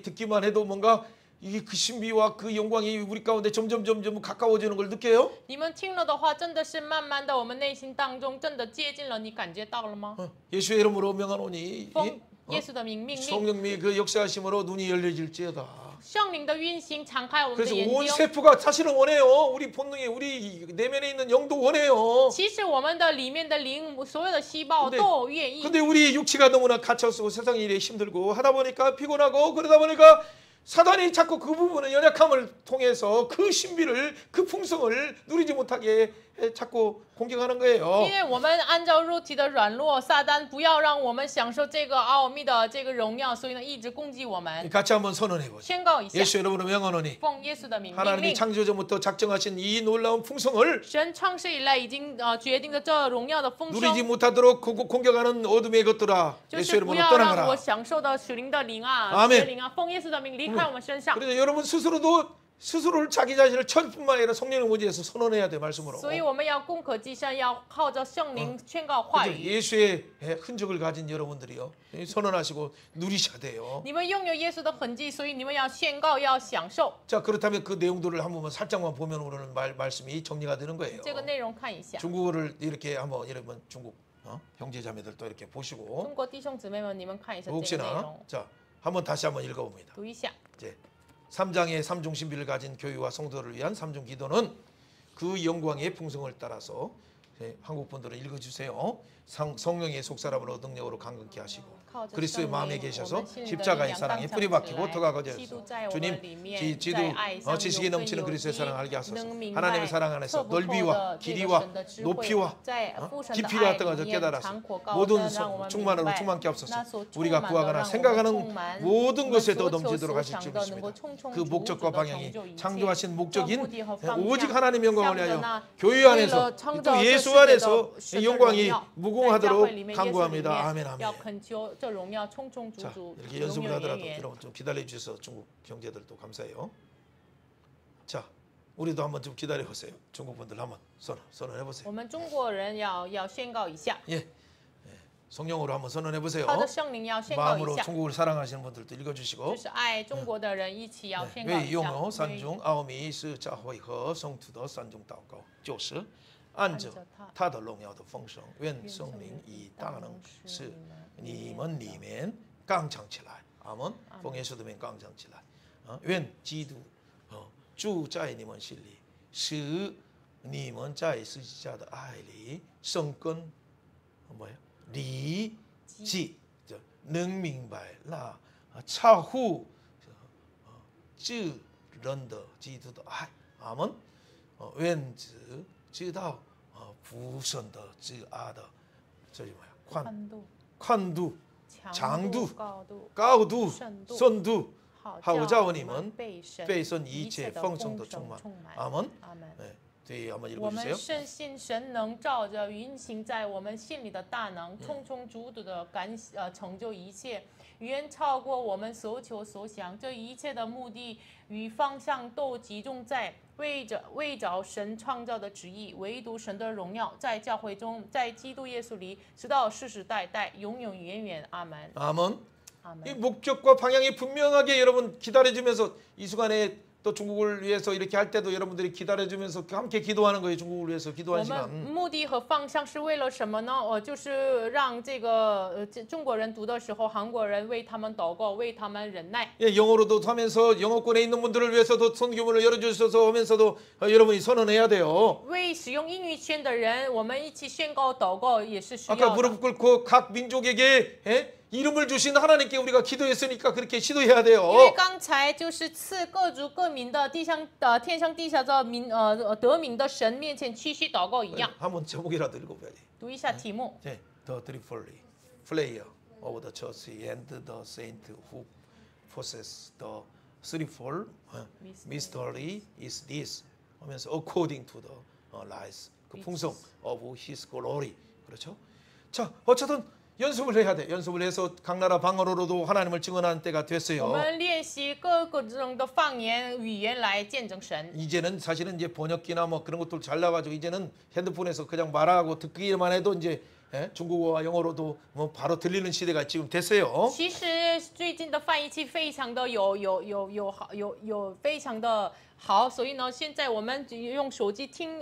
듣기만 해도 뭔가 이게 그 신비와 그 영광이 우리 가운데 점점 가까워지는 걸 느껴요? 你们听了的话，真的是慢慢的，我们内心当中真的接近了，你感觉到了吗？ 예수의 이름으로 명하노니 奉耶稣的名命令， 성령님이 그 역사하심으로 눈이 열려질지어다. 圣灵的运行敞开我们的 그래서 眼 온 睛。 세포가 사실은 원해요. 우리 본능이 우리 내면에 있는 영도 원해요. 其实我们的里面的灵，所有的细胞 근데 都愿意。 근데 우리 육체가 너무나 갇혀서 세상 일에 힘들고 하다 보니까 피곤하고 그러다 보니까 사단이 자꾸 그 부분의 연약함을 통해서 그 신비를 그 풍성을 누리지 못하게 자꾸 공격하는 거예요. 因为我们按照肉体的软弱，撒旦不要让我们享受这个奥秘的这个荣耀，所以呢，一直攻击我们。 같이 한번 선언해 보죠. 宣告一下， 예수 여러분의 명하노니 奉耶稣的名命 하나님이 令。 창조전부터 작정하신 이 놀라운 풍성을 神创世以来已经决定的这荣耀的丰 누리지 盛， 못하도록 공격하는 어둠의 것들아 就 예수 是不 여러분을 要让我 떠나가라. 享受的属灵的灵啊， 아멘 邪灵啊，奉耶稣的名离开我们身上。 그래서 여러분 스스로도 스스로를 자기 자신을 천뿐만 아니라 성령의 문제에서 선언해야 돼 말씀으로. 所以我们要攻克己身，要靠着圣灵宣告话 그죠? 语。 예수의 흔적을 가진 여러분들이요 선언하시고 누리셔야 돼요. 你们拥有耶稣的痕迹，所以你们要宣告，要享受。 자 그렇다면 그 내용들을 한 번만 살짝만 보면 오늘 말씀이 정리가 되는 거예요. 这个内容看一下。 중국어를 이렇게 한번 여러분 중국 형제자매들도 이렇게 보시고 中国弟兄姊妹们，你们看一下这个内 혹시나 容， 자 한번 다시 한번 읽어봅니다. 读一下。 이제 3장의 삼중 신비를 가진 교회와 성도를 위한 삼중 기도는 그 영광의 풍성을 따라서 한국 분들은 읽어주세요. 성령의 속사람을 능력으로 강건케 하시고 그리스도의 마음에 계셔서 십자가의 사랑에 뿌리 박히고 터가 거져서 주님 지식이 넘치는 그리스도의 사랑 알게 하소서. 하나님의 사랑 안에서 넓이와 길이와 높이와 깊이와 같은 것을 깨달아서 모든 충만으로 충만케 하소서. 우리가 구하거나 생각하는 모든 것에 더 넘치도록 하실 줄 믿습니다. 그 목적과 방향이 창조하신 목적인 오직 하나님의 영광을 위하여 교회 안에서 또 예수 안에서 영광이 무궁하도록 간구합니다. 아멘 아멘. 要恳求这荣耀充充足 자 足， 이렇게 永 연습을 永远 하더라도 远。 여러분 좀 기다려 주셔서 중국 형제들도 감사해요. 자 우리도 한번 좀 기다려 보세요. 중국 분들 한번 선언해 보세요. 我们中国人要宣告一下， 예, 성령으로 한번 선언해 보세요. 靠着圣灵要宣告一 마음으로 下， 중국을 사랑하시는 분들도 읽어주시고. 就是爱中国的人一起要宣告 왜 一下。 용어 산중 아오미 스자 회和성투더 산중祷告就是按着他的荣耀的丰盛，愿圣灵以大能使你们里面刚强起来。阿门。奉耶稣的名刚强起来。愿基督住在你们心里，使你们在十字架的爱里生根，뭐야？理解，能明白那超乎智人的基督的爱。阿门。愿只知道不胜的之爱的，这是뭐야？宽度、长度、高度、深度，好叫你们被神一切丰盛的充满。阿门。对，한번 我们 읽어주세요. 深信神能照着运行在我们心里的大能，充充足足的成就一切，远超过我们所求所想。这一切的目的与方向都集中在为着神创造的旨意，唯独神的荣耀在教会中，在基督耶稣里，直到世世代代，永永远远。阿门。 아멘. 아멘. 이 목적과 방향이 분명하게 여러분 기다려주면서 이 순간에 또 중국을 위해서 이렇게 할 때도 여러분들이 기다려주면서 함께 기도하는 거예요. 중국을 위해서 我 기도하는 们 시간. 目的和方向是为了什么呢？就是让这个中国人读的时候，韩国人为他们祷告，为他们忍耐。 예, 영어로도 하면서 영어권에 있는 분들을 위해서도 선교문을 열어주셔서 하면서도 여러분이 선언해야 돼요. 为使用英语圈的人，我们一起宣告祷告也是需 아까 要的。 무릎 꿇고 각 민족에게 이름을 주신 하나님께 우리가 기도했으니까 그렇게 기도해야 돼요. 因为刚才就是赐各族各民的天上地下的得名的神面前继续祷告一样。 한번 제목이라도 읽어봐야지. 读一下题目。 The threefold player of the church and the saint who possess the threefold mystery is this 하면서 according to the lies 그 풍성 of his glory 그렇죠? 자 어쨌든 연습을 해야 돼. 연습을 해서 각 나라 방언으로도 하나님을 증언하는 때가 我 됐어요. 们练习各种的方言语言来见证神。 이제는 사실은 이제 번역기나 뭐 그런 것들 잘 나가지고 이제는 핸드폰에서 그냥 말하고 듣기만 해도 이제 예? 중국어와 영어로도 뭐 바로 들리는 시대가 지금 됐어요. 其实最近的翻译器非常的非常的好，所以呢，现在我们用手机听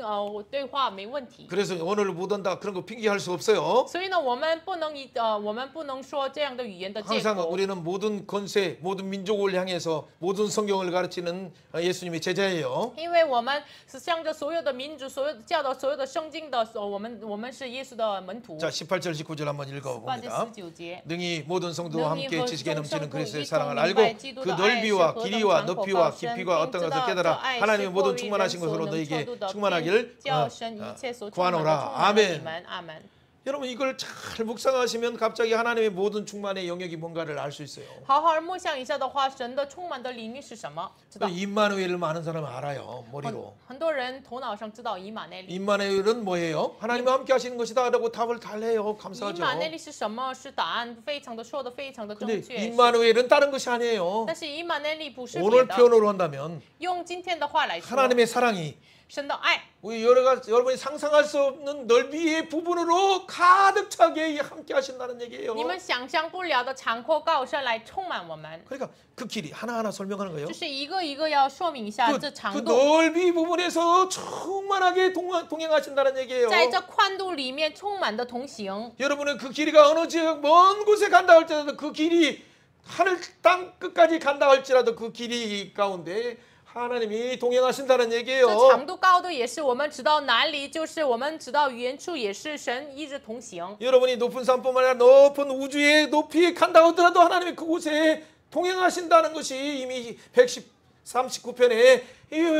对话没问题。 그래서 언어를 못 한다 그런 거 핑계할 수 없어요. 所以呢，我们不能说这样的语言的借 항상 口。 우리는 모든 권세, 모든 민족을 향해서 모든 성경을 가르치는 예수님의 제자예요. 因为我们是向着所有的民族、所有教导、所有的圣经的，我们是耶稣的门徒。 자, 18절 19절 한번 8节 읽어봅니다. 19节。 능히 모든 성도와 능히 함께 지식에 모든 넘치는 성도 그리스도의 이통 사랑을 민바의 알고 그 기도도 넓이와 아이시 길이와 거듭 높이와 장고 깊이가 어떤 것을 빈 깨달아 저 아이시 하나님의 모든 꼬리 충만하신 것으로 렌소 너에게 능처도 충만하길 叫神一切所充满的 구하노라. 充满了 아멘. 你们，阿门。 여러분 이걸 잘 묵상하시면 갑자기 하나님의 모든 충만의 영역이 뭔가를 알 수 있어요. 好好默想一下的话，神的充满的领域是什么？知道。 임마누엘을 많은 사람은 알아요. 머리로. 很多人头脑上知道以马内利。 임마누엘은 뭐예요? 하나님과 함께 하시는 것이다라고 답을 잘 해요. 以 감사하죠. 马内利是什么？是答案非常的说的非常的 근데 正确。 임마누엘은 다른 것이 아니에요. 但是以马内利不是别 오늘 的。 표현으로 한다면 用今天的话来说， 하나님의 사랑이 神的爱 우리 여러분이 상상할 수 없는 넓이의 부분으로 가득 차게 함께 하신다는 얘기예요. 你们想象不了的长阔高深来充满我们。 그러니까 그 길이 하나하나 설명하는 거예요. 就是一个一个要说明一下这 그 长度， 넓이 부분에서 충만하게 동행하신다는 얘기예요. 在这宽度里面充满的同行。 여러분은 그 길이가 어느 지역 먼 곳에 간다 할지라도 그 길이 하늘 땅 끝까지 간다 할지라도 그 길이 가운데 하나님이 동행하신다는 这 얘기예요. 长度高度也是我们知道哪里，就是我们知道远处也是神一直同行。 여러분이 높은 산뿐만 아니라 높은 우주의 높이 간다 하더라도 하나님이 그곳에 동행하신다는 것이 이미 139편에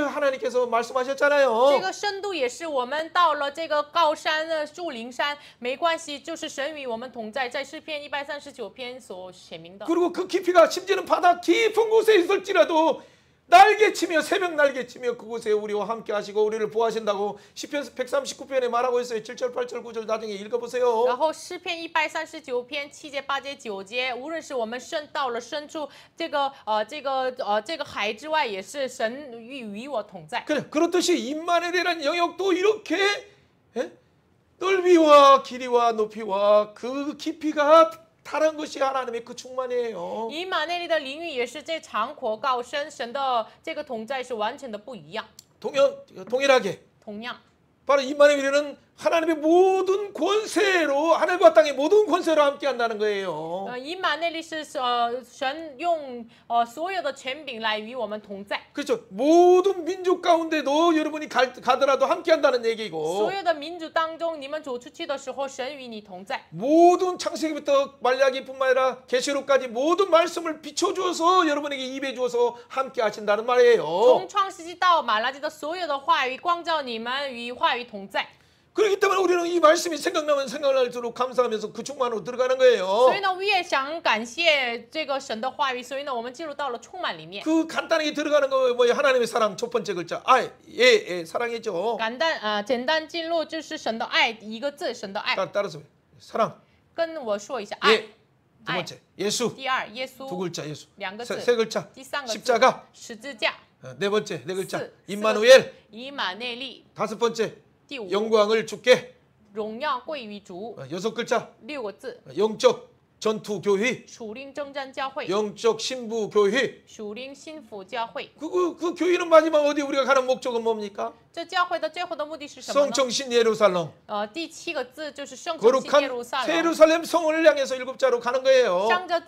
하나님께서 这 말씀하셨잖아요. 个深度也是我们到了这个高山的树林山，没关系，就是神与我们同在，在诗篇139篇所写明的。 그리고 그 깊이가 심지어는 바다 깊은 곳에 있을지라도 날개치며 새벽 날개치며 그곳에 우리와 함께 하시고 우리를 보호하신다고 시편 139편에 말하고 있어요. 7절 8절 9절 나중에 읽어보세요. 然后诗篇139篇7节8节9节，无论是我们到了深处，这个海之外，也是神与我同在。 그래, 그렇듯이 임마누엘이라는 영역도 이렇게 넓이와 길이와 높이와 그 깊이가 다른 것이 하나님의 그 충만이에요. 以马内利的领域也是这长阔高深，神的这个同在是完全的不一样。 동일하게 同样， 바로 임마누엘은 하나님의 모든 권세로 하늘과 땅의 모든 권세로 함께한다는 거예요. 以马内利是神用所有的权柄来与我们同在。 그렇죠. 모든 민족 가운데도 여러분이 가더라도 함께한다는 所 얘기고 有的民族当中，你们走出去的时候，神与你同在。 모든 창세기부터 말라기뿐만 아니라 계시록까지 모든 말씀을 비춰주어서 여러분에게 입에 주어서 함께하신다는 말이에요. 从创世纪到马拉基的所有的话语，光照你们与话语同在。 그렇기 때문에 우리는 이 말씀이 생각나면 생각날수록 감사하면서 그 충만으로 들어가는 所 거예요. 以呢，我也想感谢这个神的话语，所以呢，我们进入到了充满里面。 그 간단하게 들어가는 거 뭐예요? 하나님의 사랑 첫 번째 글자 사랑이죠. 简单进入就是神的爱，一个字，神的爱。 따라서 사랑. 跟我说一下，爱。 두 번째 예수. 第二，耶稣。 두 글자 예수. 两个字。 세 글자 第三个字， 십자가. 十字架。 네 번째 네 글자 四 임마누엘. 以马内利。 다섯 번째 第五， 영광을 주께. 荣耀归于主。 여섯 글자 六个字， 영적 전투 교회. 属灵征战教会， 영적 신부 교회. 属灵心腹教会。 그 교회는 마지막 어디 우리가 가는 목적은 뭡니까? 这教会的最后的目的是什么呢？ 성청신 예루살렘. 第七个字就是圣城新耶路 거룩한 撒冷。 예루살렘 성을 향해서 일곱 자로 가는 거예요. 向着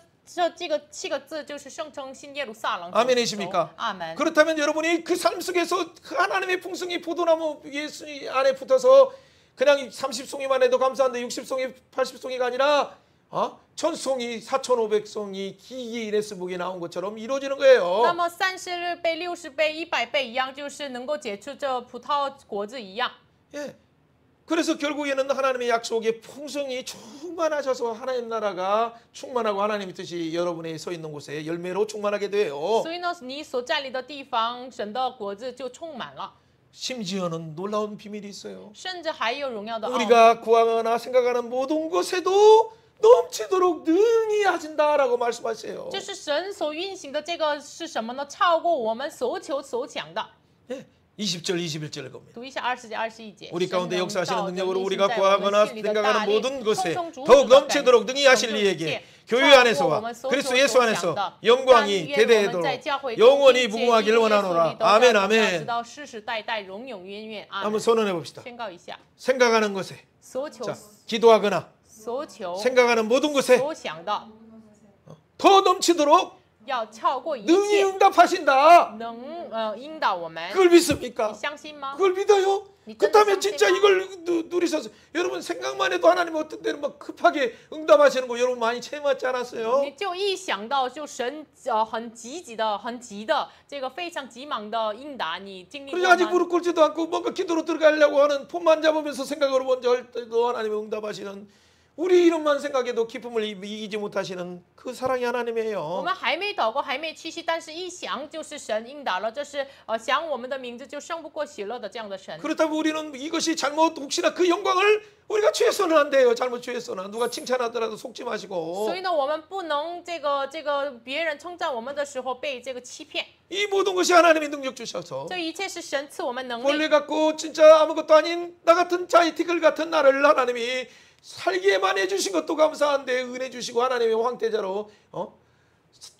这个七个字就是圣城新耶路撒冷。 아멘이십니까? 阿门。 그렇다면 여러분이 그 삶 속에서 그 하나님의 풍성이 포도나무 예수 안에 붙어서 그냥 30송이만 해도 감사한데 60송이 80송이가 아니라 1000송이 4500송이 기네스북에 나온 것처럼 이루어지는 那 거예요. 么30倍、60倍、100倍一样，就是能够结出这葡萄果子一样。 예. 그래서 결국에는 하나님의 약속에 풍성히 충만하셔서 하나님 나라가 충만하고 하나님의 뜻이 여러분의 서 있는 곳에 열매로 충만하게 돼요. 所以呢，你所站立的地方，神的果子就充满了， 심지어는 놀라운 비밀이 있어요. 甚至还有荣耀的奥秘。 우리가 구하거나 생각하는 모든 것에도 넘치도록 능히 하신다라고 말씀하세요. 就是神所运行的这个是什么呢？超过我们所求所想的。 예. 20절 21절을 겁니다. 读一下20节、21节。 우리 가운데 역사하시는 능력으로 우리가 神能照着 구하거나 你心里的 생각하는 大力 모든 것에 充充足足 더욱 地 넘치도록 능히 하실 成就一 이에게 切 교회 超过我 안에서와 们所 그리스도 求 예수 所想 안에서 的。 영광이 但愿我们在 대대하도록 教会中 영원히 并且 무궁하기를 因耶稣 원하노라. 里都 아멘 在 아멘. 直到世世代代永永远远。阿 한번 门。 선언해 봅시다. 宣告一下， 생각하는 것에 所求 자, 기도하거나 所求 생각하는 모든 것에 所想的， 더 넘치도록 要超过一 능히 切， 응답하신다. 能引导我们。 그걸 믿습니까? 你相信吗？ 그걸 믿어요? 믿는 그렇다면 상태만. 진짜 이걸 누리셔서 여러분 생각만 해도 하나님 어떤 때는 막 급하게 응답하시는 거 여러분 많이 체험하지 않았어요? 你就一想到就神很积极的、很急的这个非常急忙的应答，你经历过 그래서 아직 吗？ 무릎 꿇지도 않고 뭔가 기도로 들어가려고 하는 폰만 잡으면서 생각으로 먼저 할 때도 하나님이 응답하시는 우리 이름만 생각해도 기쁨을 이기지 못하시는 그 사랑의 我 하나님이에요. 们还没祷告，还没屈膝，但是一想就是神应答了，这是想我们的名字就胜不过喜乐的这样的神。 그렇다면 우리는 이것이 잘못 혹시나 그 영광을 우리가 취해서는 안 돼요. 잘못 취해서는 누가 칭찬하더라도 속지 마시고 所以呢，我们不能这个别人称赞我们的时候被这个欺骗， 이 모든 것이 하나님이 능력 주셔서 这一切是神赐我们能力。 원래 갖고 진짜 아무것도 아닌 나 같은 자이티글 같은 나를 하나님이 살게만 해주신 것도 감사한데 은혜 주시고 하나님의 황태자로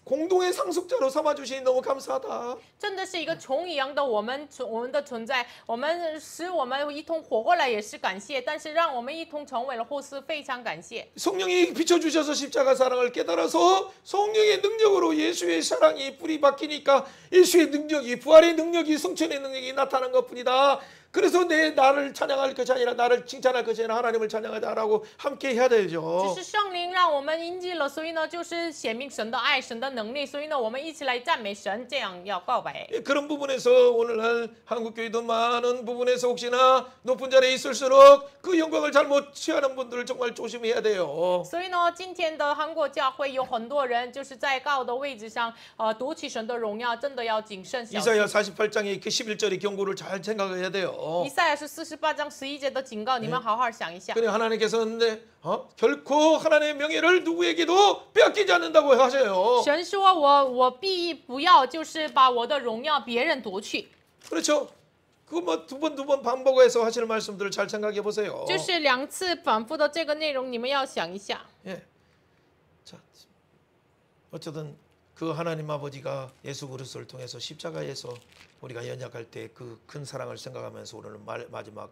공동의 상속자로 삼아주시니 너무 감사하다. 真的是一个虫一样的我们的存在，我们使我们一同活过来也是感谢，但是让我们一同成为了后嗣，非常感谢。 성령이 비춰주셔서 십자가 사랑을 깨달아서 성령의 능력으로 예수의 사랑이 뿌리 박히니까 예수의 능력이 부활의 능력이 성천의 능력이 나타난 것뿐이다. 그래서 나를 찬양할 것이 아니라 나를 칭찬할 것이 아니라 하나님을 찬양하자라고 함께 해야 只 되죠. 是圣灵让我们印记了，所以呢，就是显明神的爱、神的能力，所以呢，我们一起来赞美神，这样要告白。 그런 부분에서 오늘날 한국교회도 많은 부분에서 혹시나 높은 자리에 있을수록 그 영광을 잘못 취하는 분들을 정말 조심해야 돼요. 所以呢，今天的韩国教会有很多人就是在高的位置上，夺取神的荣耀，真的要谨慎小心。 이사야 48장의 그 11절의 경고를 잘 생각해야 돼요. 以赛亚是48章11节的警告，你们好好想一下。 그래 하나님께서는 결코 하나님의 명예를 누구에게도 빼앗기지 않는다고 하셔요. 神说我必不要，就是把我的荣耀别人夺去。 그렇죠. 그거 뭐 두 번 반복해서 하시는 말씀들을 잘 생각해 보세요. 就是2次反复的这个内容，你们要想一下。 예. 자, 어쨌든 그 하나님 아버지가 예수 그리스도를 통해서 십자가에서 우리가 연약할 때 그 큰 사랑을 생각하면서 오늘 마지막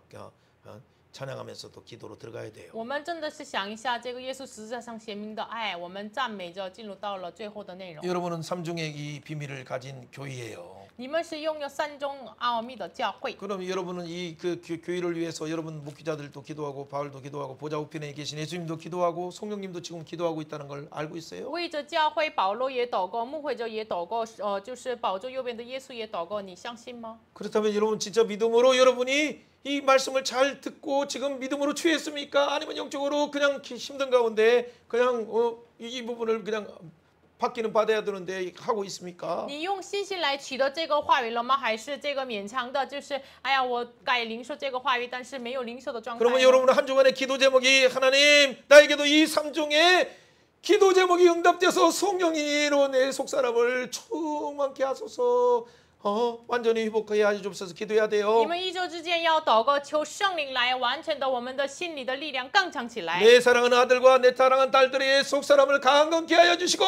찬양하면서도 기도로 들어가야 돼요. 我们真的是想一下这个耶稣十字架上显明的爱，我们赞美着进入到了最后的内容。 여러분은 삼중의 이 비밀을 가진 교회예요. 你们是拥有3种奥秘的教会。 그럼 여러분은 이 그 교회를 위해서 여러분 목회자들도 기도하고 바울도 기도하고 보좌 우편에 계신 예수님도 기도하고 성령님도 지금 기도하고 있다는 걸 알고 있어요? 为着教会，保罗也祷告，牧会者也祷告，就是宝座右边的耶稣也祷告，你相信吗？ 그렇다면 여러분 진짜 믿음으로 여러분이 이 말씀을 잘 듣고 지금 믿음으로 취했습니까? 아니면 영적으로 그냥 힘든 가운데 그냥 이 부분을 그냥 받기는 받아야 되는데 하고 있습니까? 你用信心来取得这个话语了吗？还是这个勉强的，就是哎呀，我该领受这个话语，但是没有领受的状态呢？ 그러면 여러분 한 주간의 기도 제목이 하나님 나에게도 이 3종의 기도 제목이 응답돼서 성령이로 내 속사람을 충만케 하소서. 완전히 회복하게 하시옵소서. 기도해야 你 돼요. 们一周之间要祷告，求圣灵来完全的我们的心里的力量刚强起来。 내 사랑하는 아들과 내 사랑하는 딸들의 속사람을 강건케 하여 주시고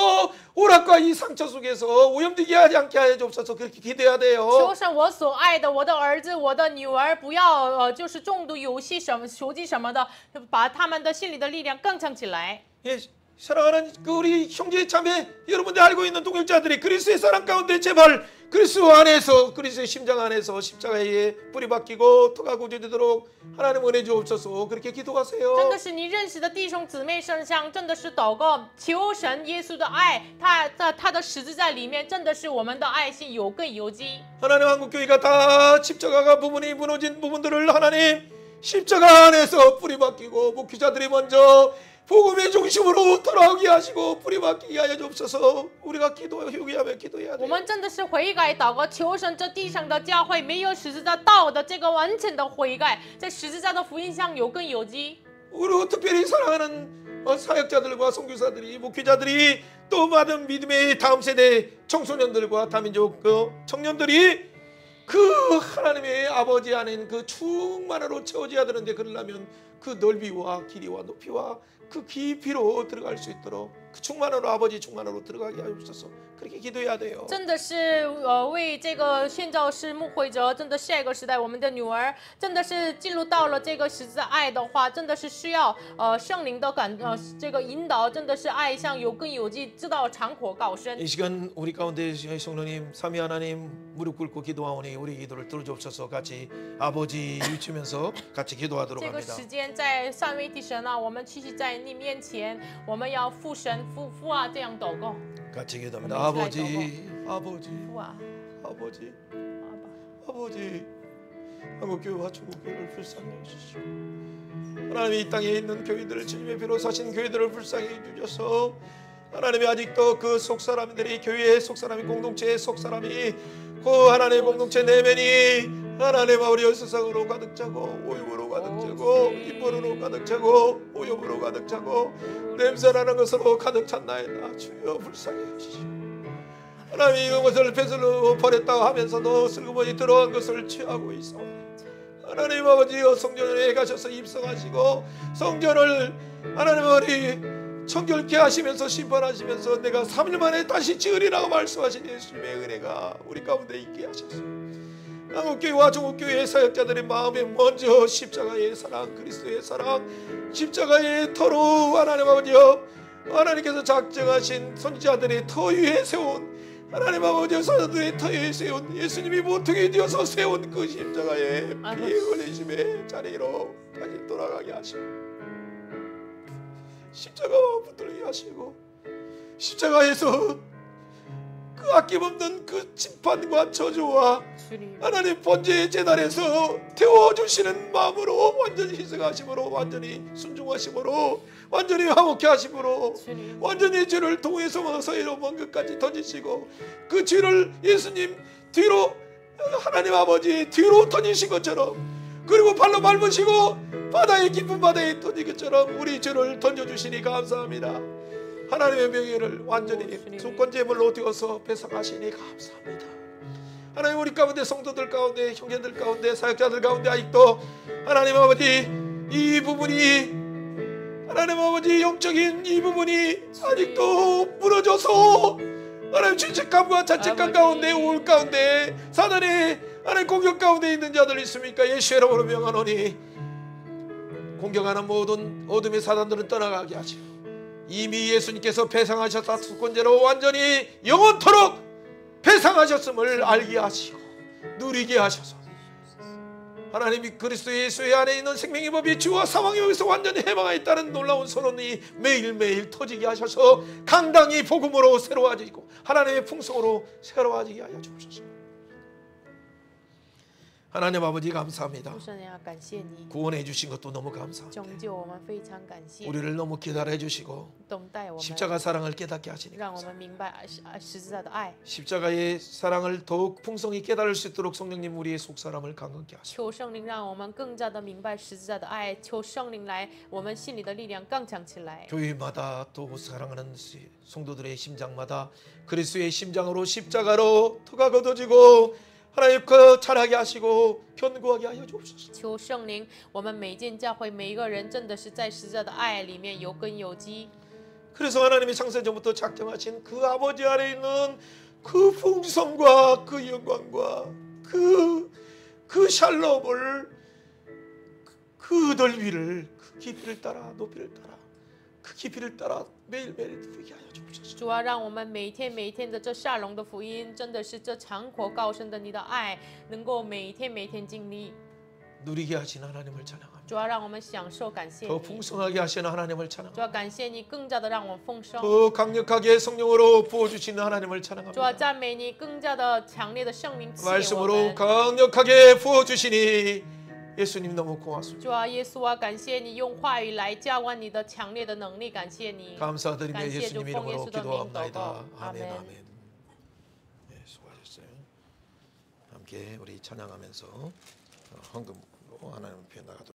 오락과 이 상처 속에서 오염되게 하지 않게 하여 주옵소서. 그렇게 기도해야 求 돼요. 神，我所爱的，我的儿子，我的女儿，不要就是重度游戏什么、手机什么的，把他们的心里的力量更强起来。 예, 사랑하는 그 우리 형제 자매 여러분들 알고 있는 동역자들이 그리스도의 사랑 가운데 제발 그리스도 안에서 그리스도의 심장 안에서 십자가에 뿌리 박히고 토가 구제되도록 하나님 은혜 주옵소서. 그렇게 真 기도하세요. 的是你认识的弟兄姊妹身上，真的是祷告，求神耶稣的爱，他的十字在里面，真的是我们的爱心有根有基。 하나님 한국교회가 다 십자가가 부분이 무너진 부분들을 하나님 십자가 안에서 뿌리 박히고 목회자들이 먼저 복음의 중심으로 돌아오게 하시고 뿌리 박히게 하여 주옵소서. 우리가 회개하며 기도해야 我 돼요. 们真的是悔改祷告，求神这地上的教会没有十字架道的这个完全的悔改，在十字架的福音上有根有基。 우리 특별히 사랑하는 사역자들과 선교사들이 목회자들이 또 많은 믿음의 다음 세대 청소년들과 다민족 청년들이 그 하나님의 아버지 안에 그 충만으로 채워져야 되는데 그러려면 그 넓이와 길이와 높이와 그 깊이로 들어갈 수 있도록 그 충만으로 아버지 충만으로 들어가게 하옵소서. 그렇게 기도해야 돼요. 真的是为这个宣教师穆慧哲，真的下一个时代我们的女儿，真的是进入到了这个十字爱的话，真的是需要圣灵的这个引导，真的是爱像有根有基，知道长阔高深。 이 시간 우리 가운데 성령님 삼위 하나님 무릎 꿇고 기도하오니 우리 기도를 들어주옵소서. 같이 아버지 외치면서 같이 기도하도록 这个 합니다. 时间在三位一体神啊，我们继续在你面前，我们要父神父啊这样祷告。 같이 기도합니다. 아버지 아버지 父啊， 아버지 阿爸 아버지 한국교회와 중국교회를 불쌍히 해주시오. 하나님 이 땅에 있는 교회들을 주님의 피로 사신 교회들을 불쌍히 해주셔서 하나님이 아직도 그 속사람들이 교회의 속사람이 공동체의 속사람이 그 하나님의 공동체 내면이 하나님 아버지 세상으로 가득 차고 오염으로 가득 차고 인본으로 가득 차고 오염으로 가득 차고 냄새나는 것으로 가득 찼나이다. 주여 불쌍히 해주시오. 하나님 이것을 배설로 버렸다고 하면서도 슬그머니 들어간 것을 취하고 있어. 하나님 아버지여 성전에 가셔서 입성하시고 성전을 하나님 아버지 청결케 하시면서 심판하시면서 내가 3일 만에 다시 지으리라고 말씀하신 예수님의 은혜가 우리 가운데 있게 하셔서 한국교회와 중국교회의 사역자들의 마음에 먼저 십자가의 사랑 그리스도의 사랑 십자가의 터로 하나님 아버지여 하나님께서 작정하신 선지자들의 터 위에 세운 하나님 아버지 사도들의 터 위에 세운 예수님이 모퉁이 되어서 세운 그 십자가의 피 흘리심의 자리로 다시 돌아가게 하시고 십자가와 붙들게 하시고 십자가에서 그 아낌없는 그 심판과 저주와 主你 하나님 번제의 제단에서 태워주시는 마음으로 완전히 희생하심으로 완전히 순종하심으로 완전히 화목케 하심으로 主你 완전히 죄를 동에서부터 이로먼 끝까지 던지시고 그 죄를 예수님 뒤로 하나님 아버지 뒤로 던지신 것처럼 그리고 발로 밟으시고 바다에 깊은 바다에 던진 것처럼 우리 죄를 던져주시니 감사합니다. 하나님의 명예를 완전히 속건제물로 띄워서 배상하시니 감사합니다. 하나님 우리 가운데 성도들 가운데 형제들 가운데 사역자들 가운데 아직도 하나님 아버지 이 부분이 하나님 아버지 영적인 이 부분이 아직도 무너져서 하나님 죄책감과 자책감 가운데 우울 가운데 사단의 하나님 공격 가운데 있는 자들 있습니까? 예수의 이름으로 명하노니 공격하는 모든 어둠의 사단들은 떠나가게 하시고 이미 예수님께서 배상하셨다 주권제로 완전히 영원토록 배상하셨음을 알게 하시고 누리게 하셔서 하나님이 그리스도 예수의 안에 있는 생명의 법이 주와 사망의 법에서 완전히 해방하여 있다는 놀라운 선언이 매일매일 터지게 하셔서 강당이 복음으로 새로워지고 하나님의 풍성으로 새로워지게 하여 주옵소서. 하나님 아버지 감사합니다. 父神啊，感谢你 구원해 주신 것도 너무 감사합니다. 拯救我们，非常感谢， 우리를 너무 기다려 주시고 等待我们， 십자가 사랑을 깨닫게 하시니 让我 감사합니다. 们明白十字架的爱。 십자가의 사랑을 더욱 풍성히 깨달을 수 있도록 성령님 우리의 속사람을 강건케 하시고 求圣灵让我们更加的明白十字架的爱，求圣灵来，我们心里的力量更强起来。 교회마다 또 사랑하는 성도들의 심장마다 그리스도의 심장으로 십자가로 터가 걷어지고 하나님 그 찬하게 하시고 견고하게 하여 주옵소서. 求圣灵，我们每间教会每一个人真的是在十字架的爱里面有根有基。 그래서 하나님이 창세전부터 작정하신 그 아버지 안에 있는 그 풍성과 그 영광과 그 샬롬을 그 넓이를 그 깊이를 따라 높이를 따라 그 깊이를 따라 매일매일 누리게 하여 주옵소서. 主啊，让我们每一天每一天的这下龙的福音，真的是这长阔高深的你的爱，能够每一天每一天经历。 누리게 하신 하나님을 찬양합니다. 主要让我们享受，感谢 더 你。 풍성하게 하시는 하나님을 主 찬양합니다. 要感谢你，更加的让我们丰盛。 더 강력하게 성령으로 부어주시는 하나님을 主要 찬양합니다. 赞美你，更加的强烈的圣灵赐给我 말씀으로 们。 강력하게 부어주시니 예수님 너무 고맙습니다. 主啊，耶稣啊，感谢你用话语来浇灌你的强烈的能力，感谢你。 감사드리며 感谢 예수님 主，奉耶 이름으로 稣的名祷告 기도합니다. ，阿 아멘 门。 아멘. 네, 수고하셨어요. 함께 우리 찬양하면서 헌금으로 하나님 앞에 나가도록